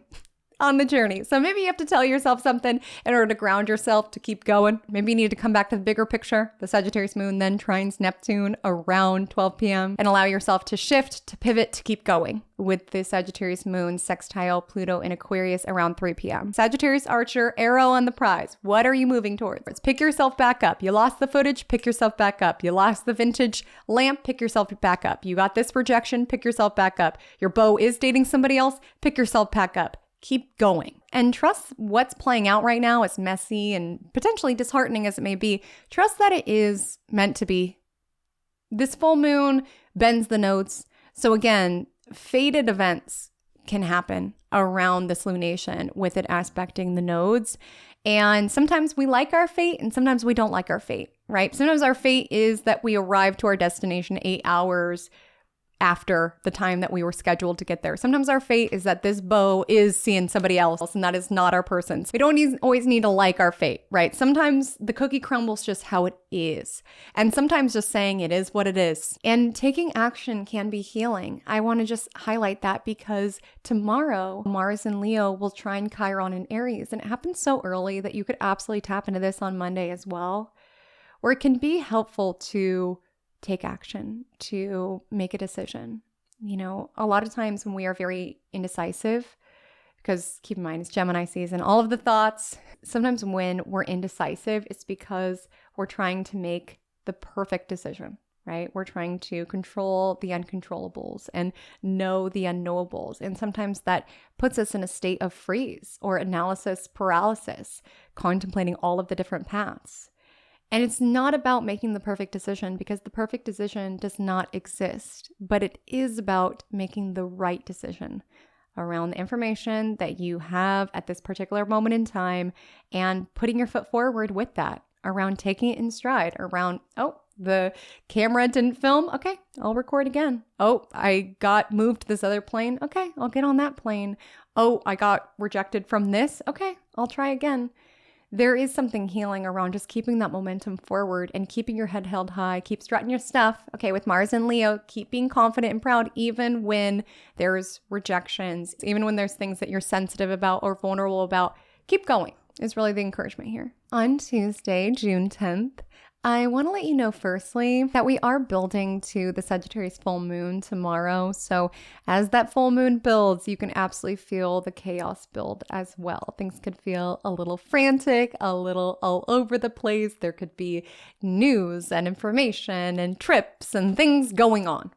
on the journey. So maybe you have to tell yourself something in order to ground yourself to keep going. Maybe you need to come back to the bigger picture. The Sagittarius moon then trines Neptune around 12 p.m. and allow yourself to shift, to pivot, to keep going with the Sagittarius moon sextile Pluto in Aquarius around 3 p.m. Sagittarius Archer, arrow on the prize. What are you moving towards? Pick yourself back up. You lost the footage, pick yourself back up. You lost the vintage lamp, pick yourself back up. You got this rejection, pick yourself back up. Your beau is dating somebody else, pick yourself back up. Keep going and trust what's playing out right now, as messy and potentially disheartening as it may be. Trust that it is meant to be. This full moon bends the notes. So again, fated events can happen around this lunation with it aspecting the nodes. And sometimes we like our fate and sometimes we don't like our fate, right? Sometimes our fate is that we arrive to our destination 8 hours after the time that we were scheduled to get there. Sometimes our fate is that this beau is seeing somebody else and that is not our person. So we don't always need to like our fate, right? Sometimes the cookie crumbles just how it is. And sometimes just saying it is what it is. And taking action can be healing. I want to just highlight that because tomorrow, Mars and Leo will trine Chiron in Aries. And it happens so early that you could absolutely tap into this on Monday as well, where it can be helpful to take action, to make a decision. You know, a lot of times when we are very indecisive, because keep in mind it's Gemini season, all of the thoughts, sometimes when we're indecisive, it's because we're trying to make the perfect decision, right? We're trying to control the uncontrollables and know the unknowables. And sometimes that puts us in a state of freeze or analysis paralysis, contemplating all of the different paths. And it's not about making the perfect decision because the perfect decision does not exist, but it is about making the right decision around the information that you have at this particular moment in time and putting your foot forward with that, around taking it in stride, around, oh, the camera didn't film. Okay, I'll record again. Oh, I got moved to this other plane. Okay, I'll get on that plane. Oh, I got rejected from this. Okay, I'll try again. There is something healing around just keeping that momentum forward and keeping your head held high, keep strutting your stuff. Okay, with Mars and Leo, keep being confident and proud even when there's rejections, even when there's things that you're sensitive about or vulnerable about. Keep going is really the encouragement here. On Tuesday, June 10th, I want to let you know firstly that we are building to the Sagittarius Full Moon tomorrow. So as that full moon builds, you can absolutely feel the chaos build as well. Things could feel a little frantic, a little all over the place. There could be news and information and trips and things going on.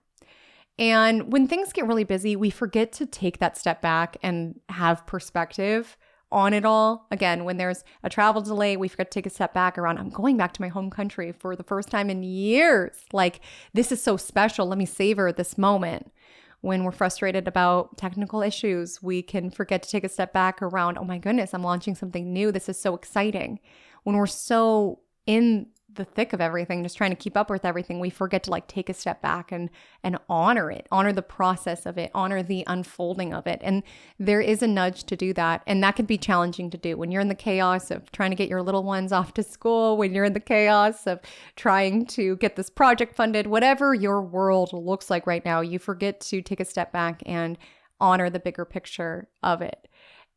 And when things get really busy, we forget to take that step back and have perspective on it all. Again, when there's a travel delay, we forget to take a step back around, I'm going back to my home country for the first time in years. Like, this is so special. Let me savor this moment. When we're frustrated about technical issues, we can forget to take a step back around, oh my goodness, I'm launching something new. This is so exciting. When we're so in the thick of everything, just trying to keep up with everything, we forget to like take a step back and honor it, honor the process of it, honor the unfolding of it. And there is a nudge to do that. And that can be challenging to do when you're in the chaos of trying to get your little ones off to school, when you're in the chaos of trying to get this project funded, whatever your world looks like right now, you forget to take a step back and honor the bigger picture of it.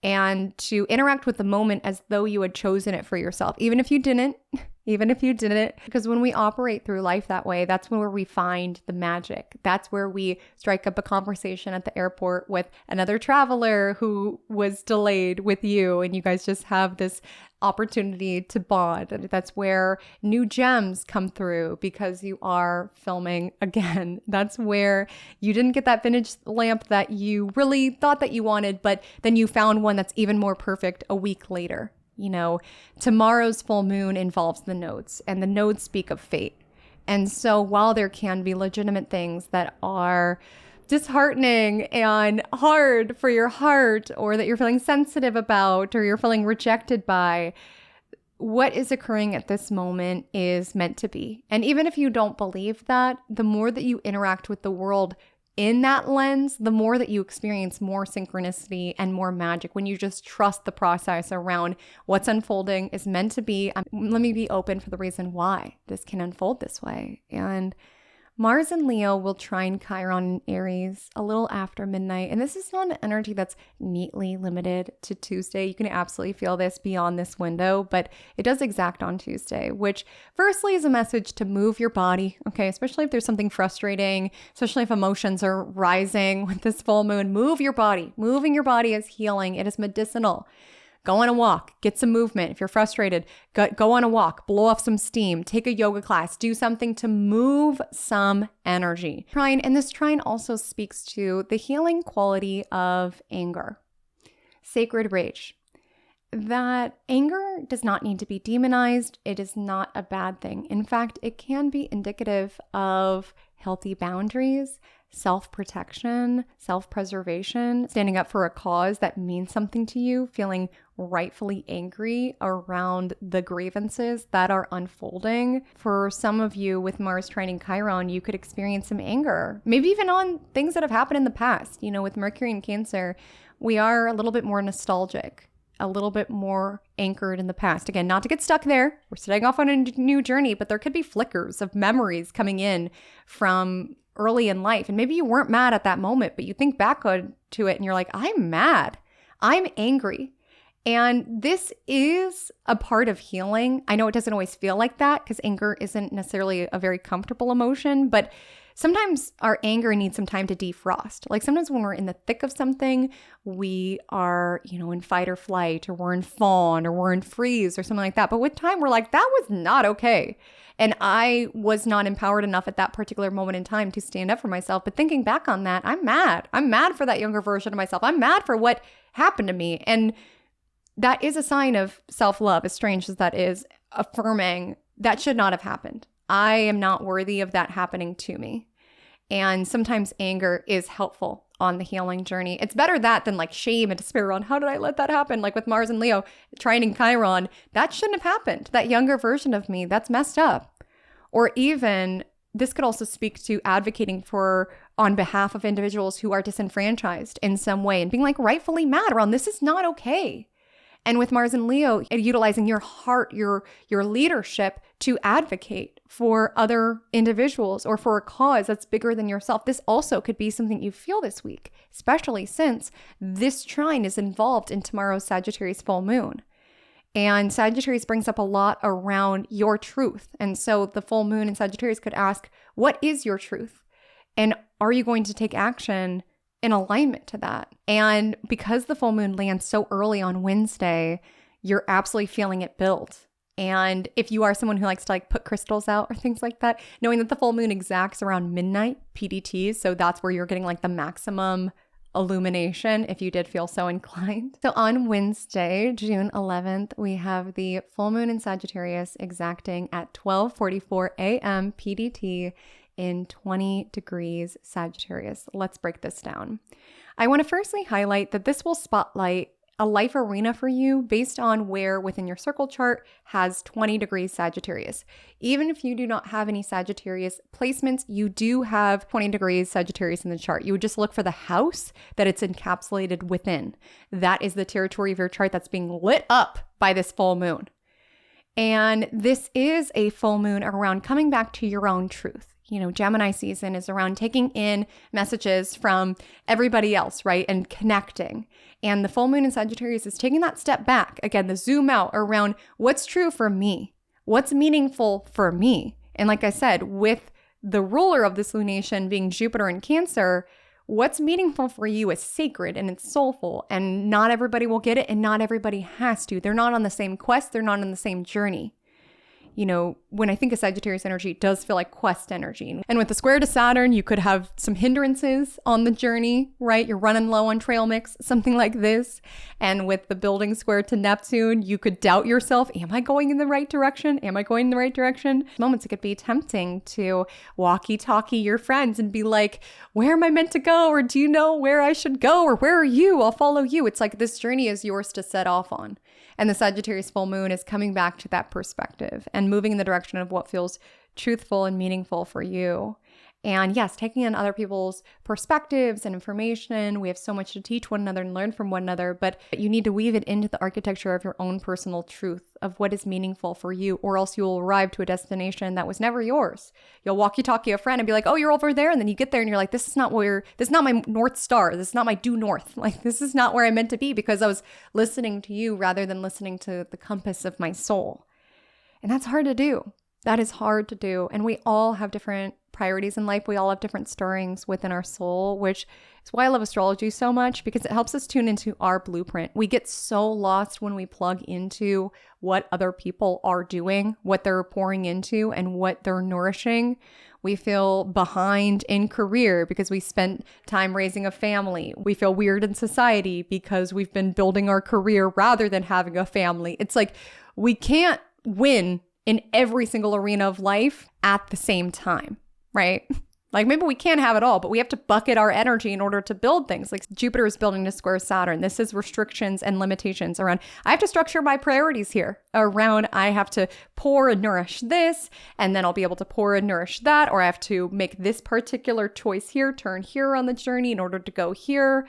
And to interact with the moment as though you had chosen it for yourself, even if you didn't, because when we operate through life that way, that's where we find the magic. That's where we strike up a conversation at the airport with another traveler who was delayed with you, and you guys just have this opportunity to bond. And that's where new gems come through because you are filming again. That's where you didn't get that vintage lamp that you really thought that you wanted, but then you found one that's even more perfect a week later. You know, tomorrow's full moon involves the nodes, and the nodes speak of fate. And so while there can be legitimate things that are disheartening and hard for your heart, or that you're feeling sensitive about, or you're feeling rejected by, what is occurring at this moment is meant to be. And even if you don't believe that, the more that you interact with the world in that lens, the more that you experience more synchronicity and more magic when you just trust the process around what's unfolding is meant to be. Let me be open for the reason why this can unfold this way. And Mars and Leo will trine Chiron in Aries a little after midnight. And this is not an energy that's neatly limited to Tuesday. You can absolutely feel this beyond this window, but it does exact on Tuesday, which firstly is a message to move your body, okay? Especially if there's something frustrating, especially if emotions are rising with this full moon. Move your body. Moving your body is healing. It is medicinal. Go on a walk, get some movement. If you're frustrated, go on a walk, blow off some steam, take a yoga class, do something to move some energy. And this trine also speaks to the healing quality of anger, sacred rage. that anger does not need to be demonized. It is not a bad thing. In fact, it can be indicative of healthy boundaries, self-protection, self-preservation, standing up for a cause that means something to you, feeling rightfully angry around the grievances that are unfolding. For some of you with Mars trining Chiron, you could experience some anger, maybe even on things that have happened in the past. With Mercury and Cancer, we are a little bit more nostalgic, a little bit more anchored in the past. Again, not to get stuck there. We're setting off on a new journey, but there could be flickers of memories coming in from early in life. And maybe you weren't mad at that moment, but you think back to it and you're like, I'm mad. I'm angry. And this is a part of healing. I know it doesn't always feel like that because anger isn't necessarily a very comfortable emotion, but sometimes our anger needs some time to defrost. Like sometimes when we're in the thick of something, we are, in fight or flight, or we're in fawn, or we're in freeze or something like that. But with time, we're like, that was not okay. And I was not empowered enough at that particular moment in time to stand up for myself. But thinking back on that, I'm mad. I'm mad for that younger version of myself. I'm mad for what happened to me. And that is a sign of self-love, as strange as that is, affirming that should not have happened. I am not worthy of that happening to me. And sometimes anger is helpful on the healing journey. It's better that than like shame and despair on how did I let that happen? Like with Mars and Leo, trining Chiron, that shouldn't have happened. That younger version of me, that's messed up. Or even this could also speak to advocating for on behalf of individuals who are disenfranchised in some way and being like rightfully mad around this is not okay. And with Mars and Leo, utilizing your heart, your leadership to advocate for other individuals or for a cause that's bigger than yourself. This also could be something you feel this week, especially since this trine is involved in tomorrow's Sagittarius full moon. And Sagittarius brings up a lot around your truth. And so the full moon in Sagittarius could ask, what is your truth? And are you going to take action in alignment to that? And because the full moon lands so early on Wednesday, you're absolutely feeling it build. And if you are someone who likes to like put crystals out or things like that, knowing that the full moon exacts around midnight PDT, so that's where you're getting like the maximum illumination if you did feel so inclined. So on Wednesday, June 11th, we have the full moon in Sagittarius exacting at 12:44 a.m. PDT in 20 degrees Sagittarius. Let's break this down. I want to firstly highlight that this will spotlight a life arena for you based on where within your circle chart has 20 degrees Sagittarius. Even if you do not have any Sagittarius placements, you do have 20 degrees Sagittarius in the chart. You would just look for the house that it's encapsulated within. That is the territory of your chart that's being lit up by this full moon. And this is a full moon around coming back to your own truth. Gemini season is around taking in messages from everybody else, right? And connecting. And the full moon in Sagittarius is taking that step back. Again, the zoom out around what's true for me, what's meaningful for me. And like I said, with the ruler of this lunation being Jupiter in Cancer, what's meaningful for you is sacred and it's soulful. And not everybody will get it and not everybody has to. They're not on the same quest. They're not on the same journey. When I think of Sagittarius energy, it does feel like quest energy. And with the square to Saturn, you could have some hindrances on the journey, right? You're running low on trail mix, something like this. And with the building square to Neptune, you could doubt yourself. Am I going in the right direction? Am I going in the right direction? Moments it could be tempting to walkie-talkie your friends and be like, where am I meant to go? Or do you know where I should go? Or where are you? I'll follow you. It's like this journey is yours to set off on. And the Sagittarius full moon is coming back to that perspective and moving in the direction of what feels truthful and meaningful for you. And yes, taking in other people's perspectives and information. We have so much to teach one another and learn from one another, but you need to weave it into the architecture of your own personal truth of what is meaningful for you, or else you'll arrive to a destination that was never yours. You'll walkie-talkie a friend and be like, oh, you're over there. And then you get there and you're like, this is not my North Star. This is not my due north. Like, this is not where I'm meant to be because I was listening to you rather than listening to the compass of my soul. And that's hard to do. That is hard to do. And we all have different priorities in life. We all have different stirrings within our soul, which is why I love astrology so much, because it helps us tune into our blueprint. We get so lost when we plug into what other people are doing, what they're pouring into, and what they're nourishing. We feel behind in career because we spent time raising a family. We feel weird in society because we've been building our career rather than having a family. It's like we can't win in every single arena of life at the same time, right? Like maybe we can't have it all, but we have to bucket our energy in order to build things. Like Jupiter is building to square Saturn. This is restrictions and limitations around, I have to structure my priorities here around, I have to pour and nourish this, and then I'll be able to pour and nourish that, or I have to make this particular choice here, turn here on the journey in order to go here.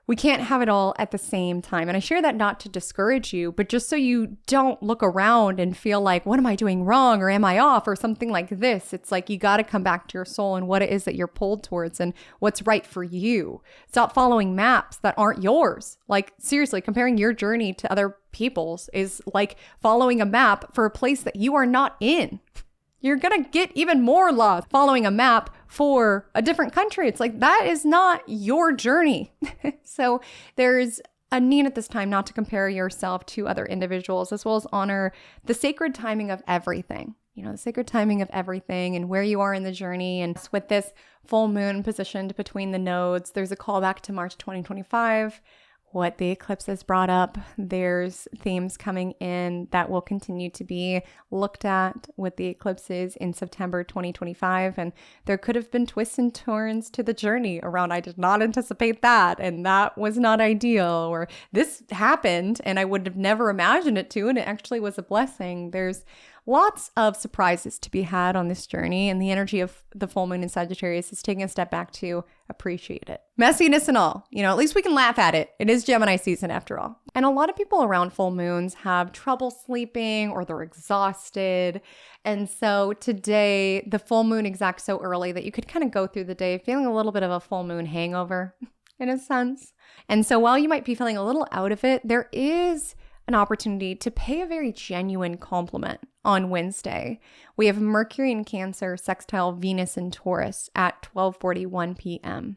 We can't have it all at the same time. And I share that not to discourage you, but just so you don't look around and feel like, what am I doing wrong? Or am I off? Or something like this. It's like you got to come back to your soul and what it is that you're pulled towards and what's right for you. Stop following maps that aren't yours. Like seriously, comparing your journey to other people's is like following a map for a place that you are not in. You're going to get even more lost following a map for a different country. It's like, that is not your journey. So there's a need at this time not to compare yourself to other individuals, as well as honor the sacred timing of everything. You know, the sacred timing of everything and where you are in the journey. And with this full moon positioned between the nodes, there's a callback to March 2025. What the eclipse has brought up. There's themes coming in that will continue to be looked at with the eclipses in September 2025. And there could have been twists and turns to the journey around, I did not anticipate that, and that was not ideal, or this happened and I would have never imagined it to, and it actually was a blessing. There's lots of surprises to be had on this journey, and the energy of the full moon in Sagittarius is taking a step back to appreciate it. Messiness and all, you know, at least we can laugh at it. It is Gemini season after all. And a lot of people around full moons have trouble sleeping or they're exhausted. And so today, the full moon exacts so early that you could kind of go through the day feeling a little bit of a full moon hangover in a sense. And so while you might be feeling a little out of it, there is an opportunity to pay a very genuine compliment on Wednesday. We have Mercury in Cancer, sextile Venus in Taurus at 12:41 p.m.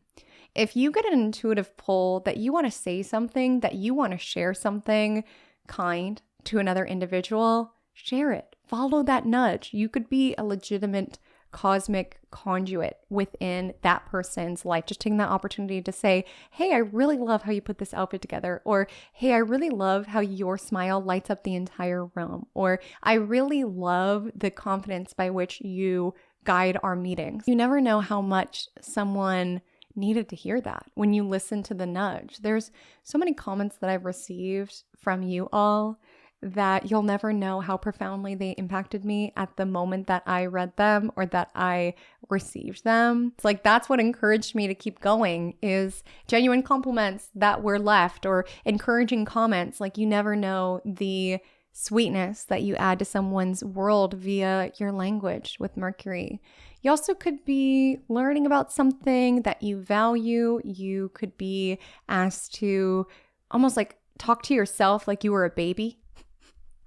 If you get an intuitive pull that you want to say something, that you want to share something kind to another individual, share it. Follow that nudge. You could be a legitimate cosmic conduit within that person's life. Just taking that opportunity to say, hey, I really love how you put this outfit together. Or, hey, I really love how your smile lights up the entire room. Or, I really love the confidence by which you guide our meetings. You never know how much someone needed to hear that when you listen to the nudge. There's so many comments that I've received from you all that you'll never know how profoundly they impacted me at the moment that I read them or that I received them. It's like, that's what encouraged me to keep going, is genuine compliments that were left or encouraging comments. Like, you never know the sweetness that you add to someone's world via your language with Mercury. You also could be learning about something that you value. You could be asked to almost like talk to yourself like you were a baby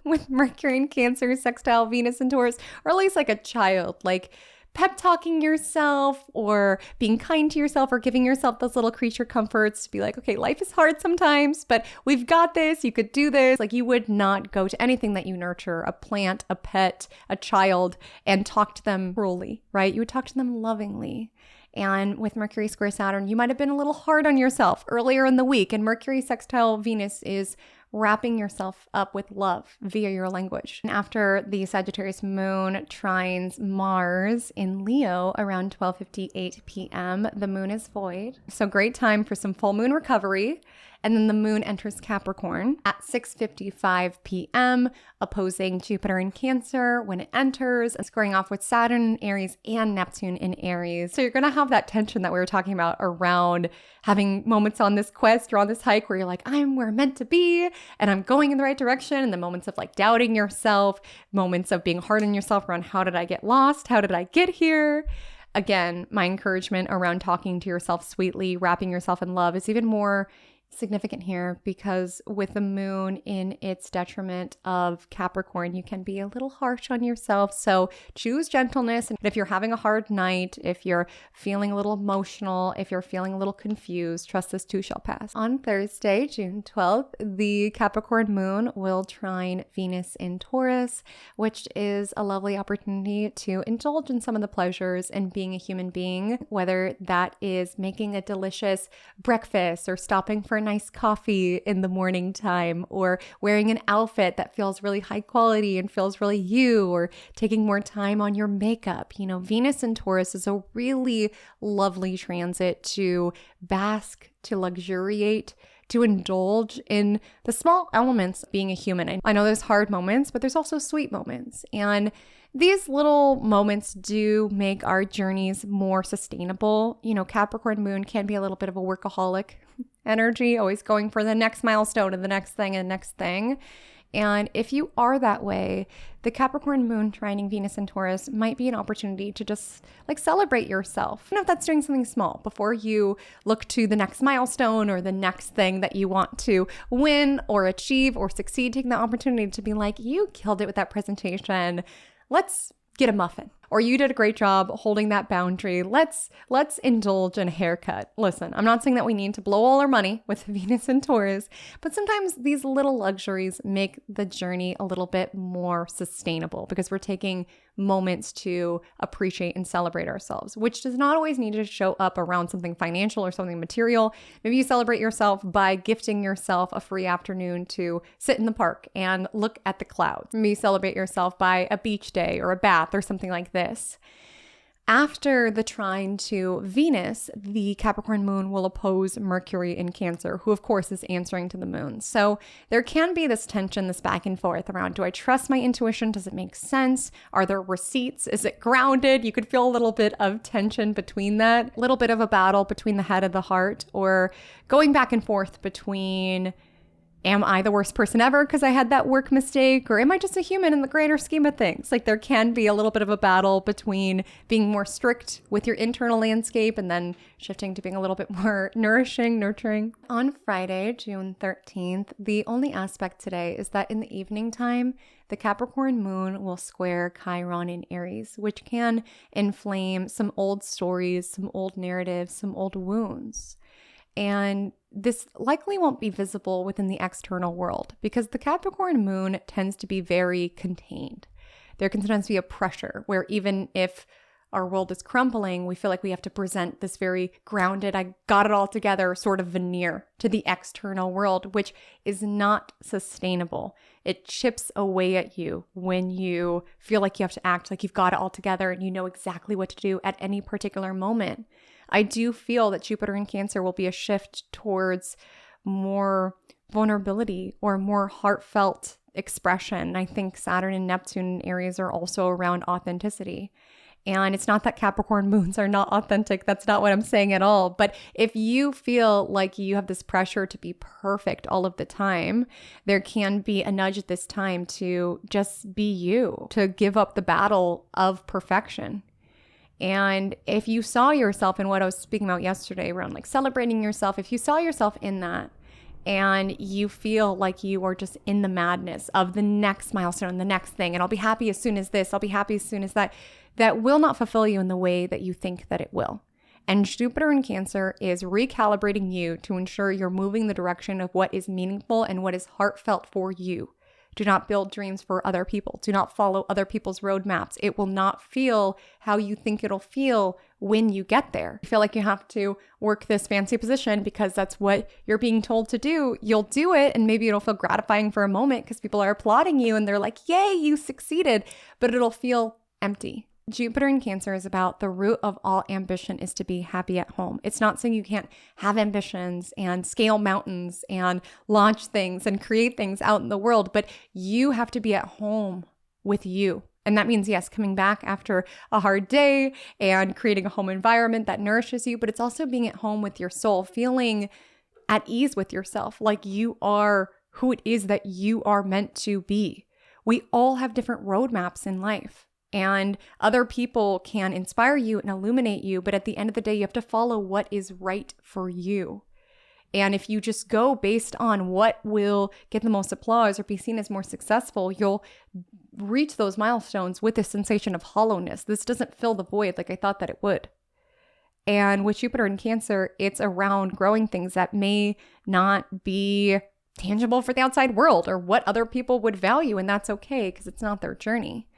with Mercury in Cancer, sextile Venus in Taurus, or at least like a child, like pep talking yourself or being kind to yourself or giving yourself those little creature comforts to be like, okay, life is hard sometimes, but we've got this. You could do this. Like, you would not go to anything that you nurture, a plant, a pet, a child, and talk to them cruelly, right? You would talk to them lovingly. And with Mercury square Saturn, you might have been a little hard on yourself earlier in the week. And Mercury sextile Venus is wrapping yourself up with love via your language. And after the Sagittarius moon trines Mars in Leo around 12:58 p.m., the moon is void. So great time for some full moon recovery. And then the moon enters Capricorn at 6:55 p.m., opposing Jupiter in Cancer when it enters, and squaring off with Saturn in Aries and Neptune in Aries. So you're going to have that tension that we were talking about around having moments on this quest or on this hike where you're like, I'm where I'm meant to be and I'm going in the right direction. And the moments of like doubting yourself, moments of being hard on yourself around, how did I get lost? How did I get here? Again, my encouragement around talking to yourself sweetly, wrapping yourself in love is even more significant here because with the moon in its detriment of Capricorn, you can be a little harsh on yourself. So choose gentleness. And if you're having a hard night, if you're feeling a little emotional, if you're feeling a little confused, trust this too shall pass. On Thursday, June 12th, the Capricorn moon will trine Venus in Taurus, which is a lovely opportunity to indulge in some of the pleasures in being a human being, whether that is making a delicious breakfast or stopping for nice coffee in the morning time, or wearing an outfit that feels really high quality and feels really you, or taking more time on your makeup. You know, Venus in Taurus is a really lovely transit to bask, to luxuriate, to indulge in the small elements of being a human. I know there's hard moments, but there's also sweet moments. And these little moments do make our journeys more sustainable. You know, Capricorn moon can be a little bit of a workaholic energy, always going for the next milestone and the next thing and the next thing. And if you are that way, the Capricorn moon trining Venus in Taurus might be an opportunity to just like celebrate yourself. Even if that's doing something small before you look to the next milestone or the next thing that you want to win or achieve or succeed, taking the opportunity to be like, you killed it with that presentation. Let's get a muffin. Or you did a great job holding that boundary. Let's indulge in a haircut. Listen, I'm not saying that we need to blow all our money with Venus and Taurus, but sometimes these little luxuries make the journey a little bit more sustainable because we're taking moments to appreciate and celebrate ourselves, which does not always need to show up around something financial or something material. Maybe you celebrate yourself by gifting yourself a free afternoon to sit in the park and look at the clouds. Maybe you celebrate yourself by a beach day or a bath or something like this. After the trine to Venus, the Capricorn moon will oppose Mercury in Cancer, who of course is answering to the moon. So there can be this tension, this back and forth around, do I trust my intuition? Does it make sense? Are there receipts? Is it grounded? You could feel a little bit of tension between that, a little bit of a battle between the head and the heart, or going back and forth between, am I the worst person ever because I had that work mistake? Or am I just a human in the greater scheme of things? Like there can be a little bit of a battle between being more strict with your internal landscape and then shifting to being a little bit more nourishing, nurturing. On Friday, June 13th, the only aspect today is that in the evening time, the Capricorn moon will square Chiron in Aries, which can inflame some old stories, some old narratives, some old wounds. And this likely won't be visible within the external world because the Capricorn moon tends to be very contained. There can sometimes be a pressure where even if our world is crumbling, we feel like we have to present this very grounded, I got it all together sort of veneer to the external world, which is not sustainable. It chips away at you when you feel like you have to act like you've got it all together and you know exactly what to do at any particular moment. I do feel that Jupiter in Cancer will be a shift towards more vulnerability or more heartfelt expression. I think Saturn and Neptune in Aries are also around authenticity. And it's not that Capricorn moons are not authentic. That's not what I'm saying at all. But if you feel like you have this pressure to be perfect all of the time, there can be a nudge at this time to just be you, to give up the battle of perfection. And if you saw yourself in what I was speaking about yesterday around like celebrating yourself, if you saw yourself in that and you feel like you are just in the madness of the next milestone, the next thing, and I'll be happy as soon as this, I'll be happy as soon as that, that will not fulfill you in the way that you think that it will. And Jupiter in Cancer is recalibrating you to ensure you're moving the direction of what is meaningful and what is heartfelt for you. Do not build dreams for other people. Do not follow other people's roadmaps. It will not feel how you think it'll feel when you get there. You feel like you have to work this fancy position because that's what you're being told to do. You'll do it and maybe it'll feel gratifying for a moment because people are applauding you and they're like, yay, you succeeded, but it'll feel empty. Jupiter in Cancer is about the root of all ambition is to be happy at home. It's not saying you can't have ambitions and scale mountains and launch things and create things out in the world, but you have to be at home with you. And that means, yes, coming back after a hard day and creating a home environment that nourishes you, but it's also being at home with your soul, feeling at ease with yourself, like you are who it is that you are meant to be. We all have different roadmaps in life. And other people can inspire you and illuminate you, but at the end of the day, you have to follow what is right for you. And if you just go based on what will get the most applause or be seen as more successful, you'll reach those milestones with a sensation of hollowness. This doesn't fill the void like I thought that it would. And with Jupiter in Cancer, it's around growing things that may not be tangible for the outside world or what other people would value. And that's okay because it's not their journey.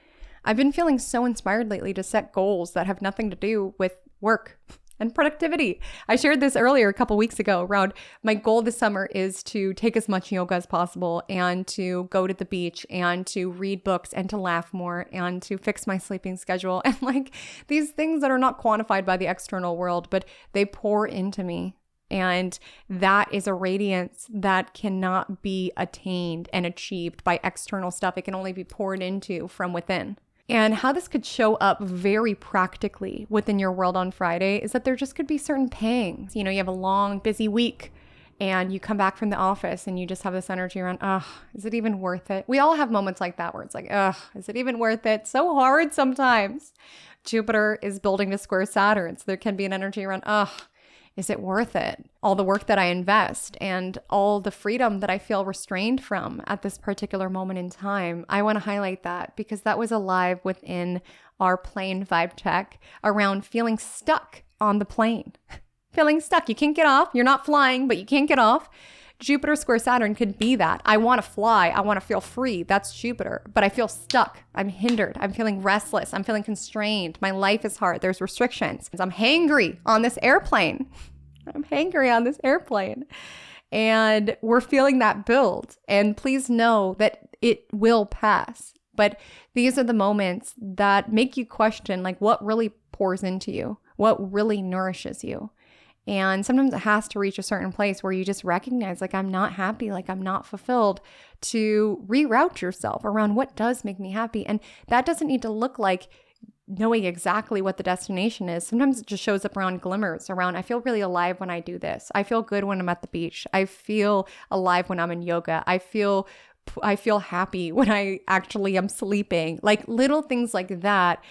I've been feeling so inspired lately to set goals that have nothing to do with work and productivity. I shared this earlier a couple weeks ago around my goal this summer is to take as much yoga as possible and to go to the beach and to read books and to laugh more and to fix my sleeping schedule. And like these things that are not quantified by the external world, but they pour into me. And that is a radiance that cannot be attained and achieved by external stuff. It can only be poured into from within. And how this could show up very practically within your world on Friday is that there just could be certain pangs. You know, you have a long, busy week and you come back from the office and you just have this energy around, is it even worth it? We all have moments like that where it's like, is it even worth it? So hard sometimes. Jupiter is building to square Saturn. So there can be an energy around, is it worth it? All the work that I invest and all the freedom that I feel restrained from at this particular moment in time. I want to highlight that because that was alive within our plane vibe check around feeling stuck on the plane. Feeling stuck. You can't get off. You're not flying, but you can't get off. Jupiter square Saturn could be that. I want to fly. I want to feel free. That's Jupiter. But I feel stuck. I'm hindered. I'm feeling restless. I'm feeling constrained. My life is hard. There's restrictions. I'm hangry on this airplane. And we're feeling that build. And please know that it will pass. But these are the moments that make you question, like, what really pours into you? What really nourishes you? And sometimes it has to reach a certain place where you just recognize, like, I'm not happy, like I'm not fulfilled, to reroute yourself around what does make me happy. And that doesn't need to look like knowing exactly what the destination is. Sometimes it just shows up around glimmers, around I feel really alive when I do this. I feel good when I'm at the beach. I feel alive when I'm in yoga. I feel happy when I actually am sleeping. Like little things like that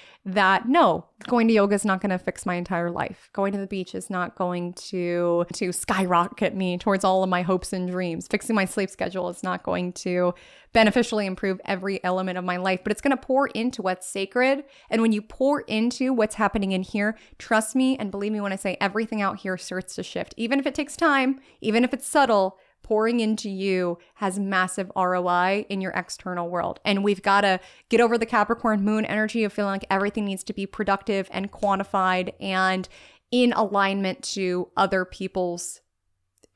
no, going to yoga is not going to fix my entire life. Going to the beach is not going to skyrocket me towards all of my hopes and dreams. Fixing my sleep schedule is not going to beneficially improve every element of my life, but it's going to pour into what's sacred. And when you pour into what's happening in here, trust me and believe me when I say everything out here starts to shift. Even if it takes time, even if it's subtle, pouring into you has massive ROI in your external world. And we've got to get over the Capricorn moon energy of feeling like everything needs to be productive and quantified and in alignment to other people's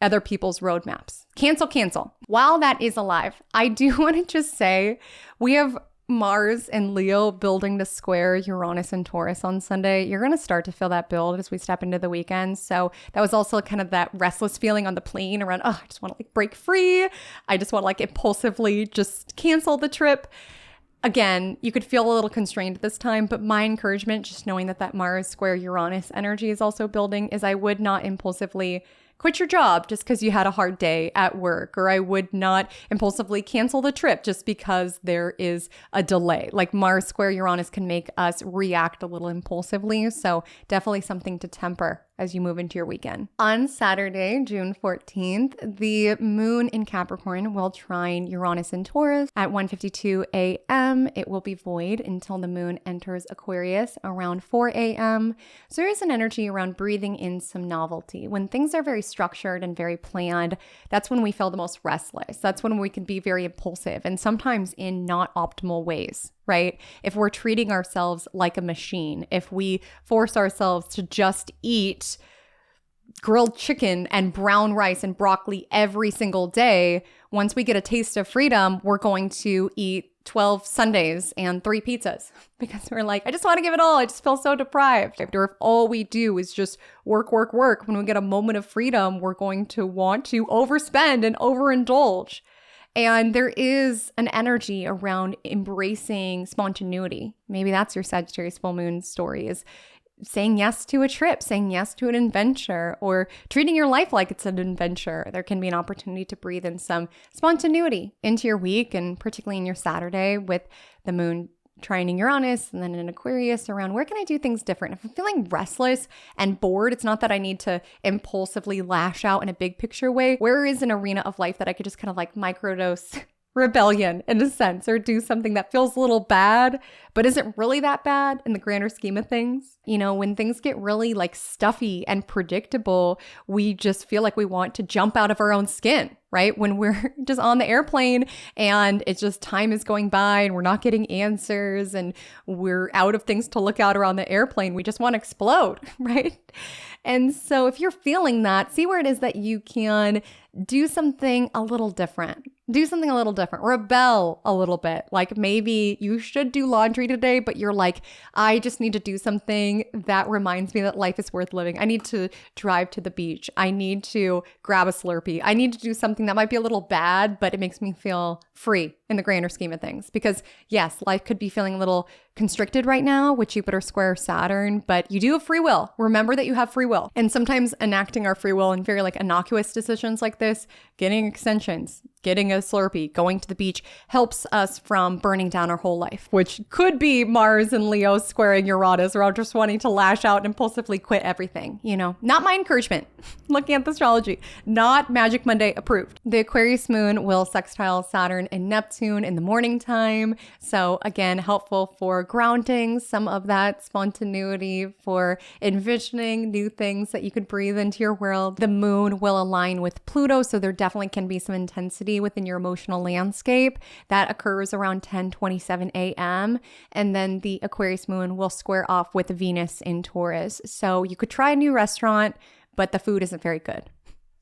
roadmaps. Cancel. While that is alive, I do want to just say we have Mars and Leo building to square Uranus and Taurus on Sunday. You're going to start to feel that build as we step into the weekend. So that was also kind of that restless feeling on the plane around, I just want to like break free. I just want to like impulsively just cancel the trip. Again, you could feel a little constrained this time, but my encouragement, just knowing that Mars square Uranus energy is also building, is I would not impulsively quit your job just because you had a hard day at work, or I would not impulsively cancel the trip just because there is a delay. Like Mars square Uranus can make us react a little impulsively. So definitely something to temper as you move into your weekend. On Saturday, June 14th, the moon in Capricorn will trine Uranus in Taurus at 1:52 a.m. It will be void until the moon enters Aquarius around 4 a.m. So there is an energy around breathing in some novelty. When things are very structured and very planned, that's when we feel the most restless. That's when we can be very impulsive and sometimes in not optimal ways, right? If we're treating ourselves like a machine, if we force ourselves to just eat grilled chicken and brown rice and broccoli every single day, once we get a taste of freedom, we're going to eat 12 sundaes and 3 pizzas because we're like, I just want to give it all. I just feel so deprived. Or if all we do is just work, when we get a moment of freedom, we're going to want to overspend and overindulge. And there is an energy around embracing spontaneity. Maybe that's your Sagittarius Full Moon story, is saying yes to a trip, saying yes to an adventure, or treating your life like it's an adventure. There can be an opportunity to breathe in some spontaneity into your week, and particularly in your Saturday with the moon trining Uranus and then an Aquarius around where can I do things different? If I'm feeling restless and bored, it's not that I need to impulsively lash out in a big picture way. Where is an arena of life that I could just kind of like microdose rebellion in a sense, or do something that feels a little bad, but isn't really that bad in the grander scheme of things? You know, when things get really like stuffy and predictable, we just feel like we want to jump out of our own skin, right? When we're just on the airplane and it's just time is going by and we're not getting answers and we're out of things to look out around the airplane, we just want to explode, right? And so if you're feeling that, see where it is that you can do something a little different. Do something a little different. Rebel a little bit. Like maybe you should do laundry today, but you're like, I just need to do something that reminds me that life is worth living. I need to drive to the beach. I need to grab a Slurpee. I need to do something that might be a little bad, but it makes me feel free in the grander scheme of things. Because yes, life could be feeling a little constricted right now with Jupiter square Saturn, but you do have free will. Remember that you have free will. And sometimes enacting our free will in very like innocuous decisions like this, getting extensions, getting a Slurpee, going to the beach helps us from burning down our whole life, which could be Mars and Leo squaring Uranus, or just wanting to lash out and impulsively quit everything. You know, not my encouragement. Looking at the astrology, not Magic Monday approved. The Aquarius moon will sextile Saturn and Neptune in the morning time. So again, helpful for grounding some of that spontaneity, for envisioning new things that you could breathe into your world. The moon will align with Pluto, so there definitely can be some intensity within your emotional landscape. That occurs around 10:27 a.m. And then the Aquarius moon will square off with Venus in Taurus. So you could try a new restaurant, but the food isn't very good.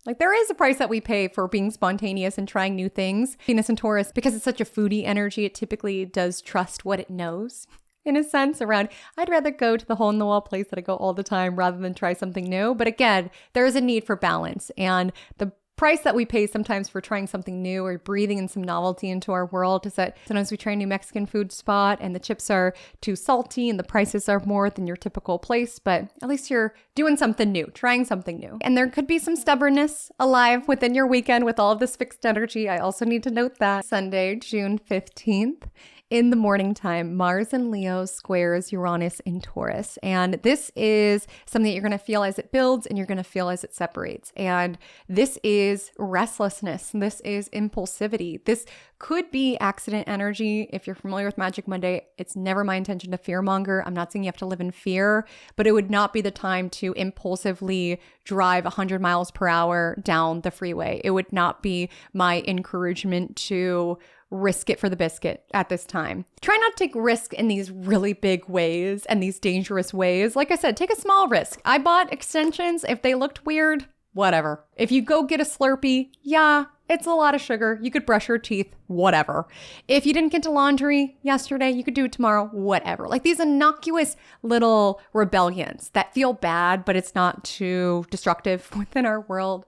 Like there is a price that we pay for being spontaneous and trying new things. Venus and Taurus, because it's such a foodie energy, it typically does trust what it knows. In a sense around, I'd rather go to the hole-in-the-wall place that I go all the time rather than try something new. But again, there is a need for balance. And the price that we pay sometimes for trying something new or breathing in some novelty into our world is that sometimes we try a new Mexican food spot and the chips are too salty and the prices are more than your typical place, but at least you're doing something new, trying something new. And there could be some stubbornness alive within your weekend with all of this fixed energy. I also need to note that Sunday, June 15th, in the morning time, Mars and Leo squares Uranus in Taurus. And this is something that you're going to feel as it builds and you're going to feel as it separates. And this is restlessness. This is impulsivity. This could be accident energy. If you're familiar with Magic Monday, it's never my intention to fearmonger. I'm not saying you have to live in fear, but it would not be the time to impulsively drive 100 miles per hour down the freeway. It would not be my encouragement to risk it for the biscuit at this time. Try not to take risk in these really big ways and these dangerous ways. Like I said, take a small risk. I bought extensions. If they looked weird, whatever. If you go get a Slurpee, yeah, it's a lot of sugar. You could brush your teeth, whatever. If you didn't get to laundry yesterday, you could do it tomorrow, whatever. Like these innocuous little rebellions that feel bad, but it's not too destructive within our world.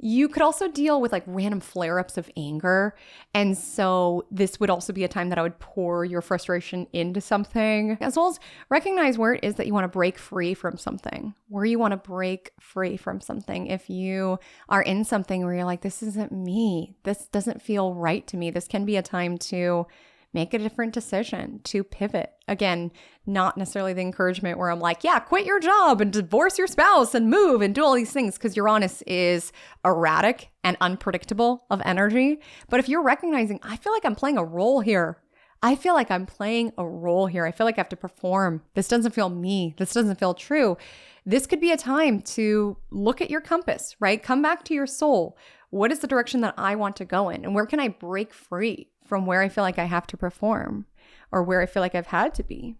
You could also deal with like random flare-ups of anger. And so this would also be a time that I would pour your frustration into something, as well as recognize where it is that you want to break free from something, where you want to break free from something. If you are in something where you're like, this isn't me, this doesn't feel right to me, this can be a time to make a different decision, to pivot. Again, not necessarily the encouragement where I'm like, yeah, quit your job and divorce your spouse and move and do all these things, because Uranus is erratic and unpredictable of energy. But if you're recognizing, I feel like I'm playing a role here. I feel like I'm playing a role here. I feel like I have to perform. This doesn't feel me. This doesn't feel true. This could be a time to look at your compass, right? Come back to your soul. What is the direction that I want to go in? And where can I break free from where I feel like I have to perform or where I feel like I've had to be?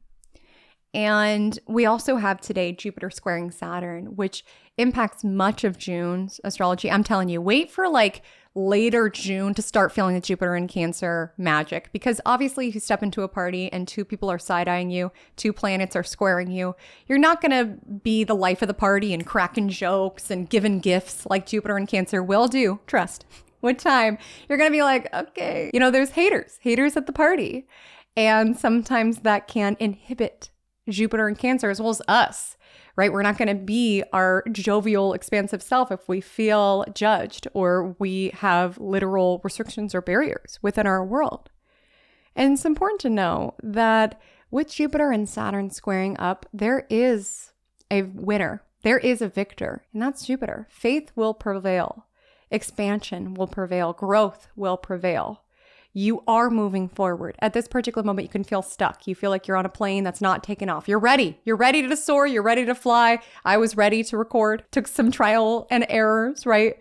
And we also have today Jupiter squaring Saturn, which impacts much of June's astrology. I'm telling you, wait for like later June to start feeling the Jupiter in Cancer magic, because obviously if you step into a party and two people are side-eyeing you, two planets are squaring you, you're not going to be the life of the party and cracking jokes and giving gifts like Jupiter in Cancer will do. Trust. With time, you're going to be like, okay, you know, there's haters at the party. And sometimes that can inhibit Jupiter in Cancer as well as us, right? We're not going to be our jovial, expansive self if we feel judged or we have literal restrictions or barriers within our world. And it's important to know that with Jupiter and Saturn squaring up, there is a winner. There is a victor, and that's Jupiter. Faith will prevail. Expansion will prevail. Growth will prevail. You are moving forward. At this particular moment, you can feel stuck. You feel like you're on a plane that's not taking off. You're ready. You're ready to soar. You're ready to fly. I was ready to record. Took some trial and errors, right?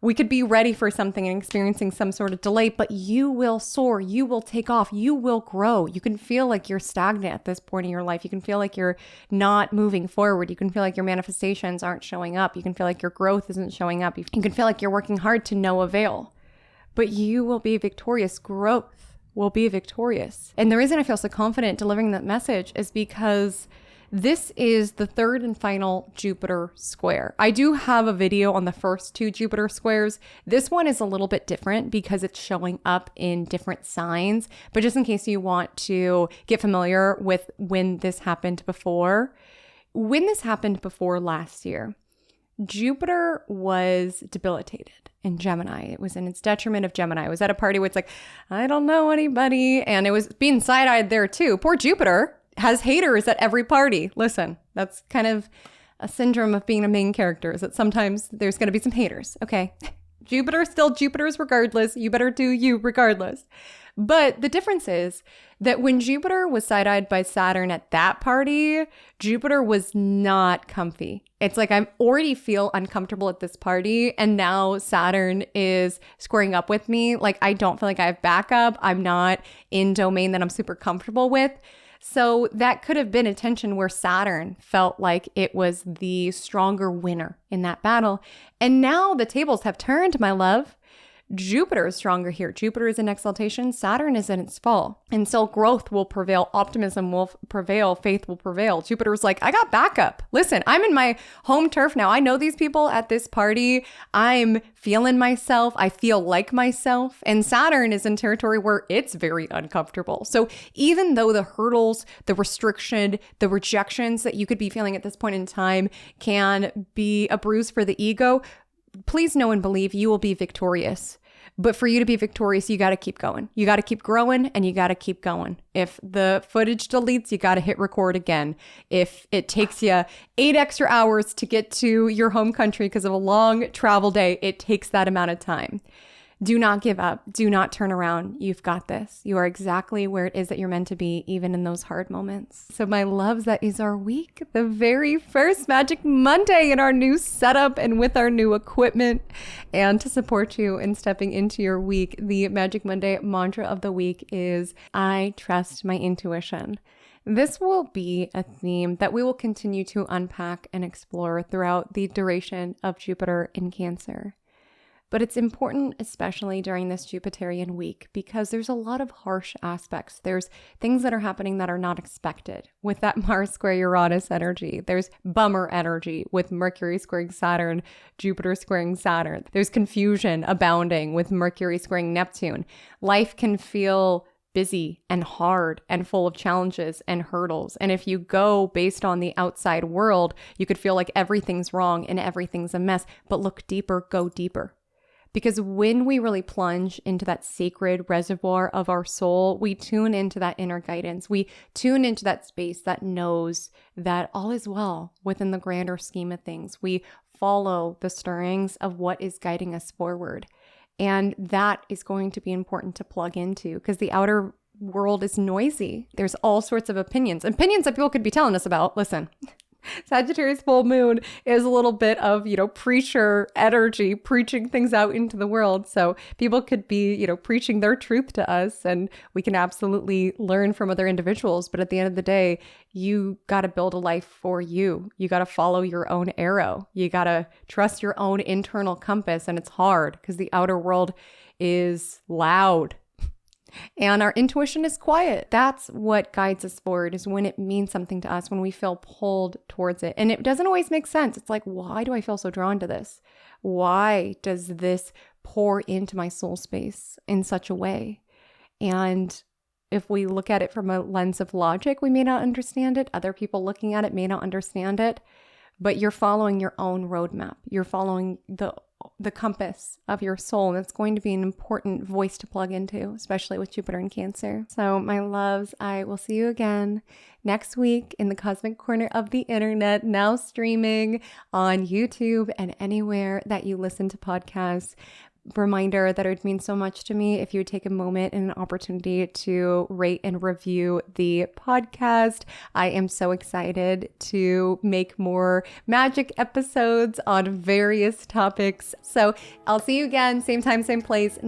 We could be ready for something and experiencing some sort of delay, but you will soar. You will take off. You will grow. You can feel like you're stagnant at this point in your life. You can feel like you're not moving forward. You can feel like your manifestations aren't showing up. You can feel like your growth isn't showing up. You can feel like you're working hard to no avail. But you will be victorious. Growth will be victorious. And the reason I feel so confident delivering that message is because this is the third and final Jupiter square. I do have a video on the first two Jupiter squares. This one is a little bit different because it's showing up in different signs. But just in case you want to get familiar with when this happened before last year, Jupiter was debilitated in Gemini. It was in its detriment of Gemini. I was at a party where it's like, I don't know anybody. And it was being side-eyed there too. Poor Jupiter has haters at every party. Listen, that's kind of a syndrome of being a main character, is that sometimes there's going to be some haters. Okay. Jupiter's regardless. You better do you regardless. But the difference is that when Jupiter was side-eyed by Saturn at that party, Jupiter was not comfy. It's like I already feel uncomfortable at this party, and now Saturn is squaring up with me. Like I don't feel like I have backup. I'm not in domain that I'm super comfortable with. So that could have been a tension where Saturn felt like it was the stronger winner in that battle. And now the tables have turned, my love. Jupiter is stronger here. Jupiter is in exaltation. Saturn is in its fall. And so growth will prevail. Optimism will prevail. Faith will prevail. Jupiter's like, I got backup. Listen, I'm in my home turf now. I know these people at this party. I'm feeling myself. I feel like myself. And Saturn is in territory where it's very uncomfortable. So even though the hurdles, the restriction, the rejections that you could be feeling at this point in time can be a bruise for the ego, please know and believe you will be victorious. But for you to be victorious, you got to keep going. You got to keep growing and you got to keep going. If the footage deletes, you got to hit record again. If it takes you 8 extra hours to get to your home country because of a long travel day, it takes that amount of time. Do not give up. Do not turn around. You've got this. You are exactly where it is that you're meant to be, even in those hard moments. So my loves, that is our week. The very first Magic Monday in our new setup and with our new equipment. And to support you in stepping into your week, the Magic Monday mantra of the week is, I trust my intuition. This will be a theme that we will continue to unpack and explore throughout the duration of Jupiter in Cancer. But it's important, especially during this Jupiterian week, because there's a lot of harsh aspects. There's things that are happening that are not expected with that Mars square Uranus energy. There's bummer energy with Mercury squaring Saturn, Jupiter squaring Saturn. There's confusion abounding with Mercury squaring Neptune. Life can feel busy and hard and full of challenges and hurdles. And if you go based on the outside world, you could feel like everything's wrong and everything's a mess. But look deeper, go deeper. Because when we really plunge into that sacred reservoir of our soul, we tune into that inner guidance. We tune into that space that knows that all is well within the grander scheme of things. We follow the stirrings of what is guiding us forward. And that is going to be important to plug into because the outer world is noisy. There's all sorts of opinions that people could be telling us about. Listen. Sagittarius Full Moon is a little bit of, preacher energy, preaching things out into the world. So people could be, preaching their truth to us and we can absolutely learn from other individuals. But at the end of the day, you got to build a life for you. You got to follow your own arrow. You got to trust your own internal compass. And it's hard because the outer world is loud. And our intuition is quiet. That's what guides us forward, is when it means something to us, when we feel pulled towards it. And it doesn't always make sense. It's like, why do I feel so drawn to this? Why does this pour into my soul space in such a way? And if we look at it from a lens of logic, we may not understand it. Other people looking at it may not understand it. But you're following your own roadmap. You're following the the compass of your soul. And it's going to be an important voice to plug into, especially with Jupiter in Cancer. So my loves, I will see you again next week in the Cosmic Corner of the Internet, now streaming on YouTube and anywhere that you listen to podcasts. Reminder that it would mean so much to me if you would take a moment and an opportunity to rate and review the podcast. I am so excited to make more magic episodes on various topics. So I'll see you again, same time, same place next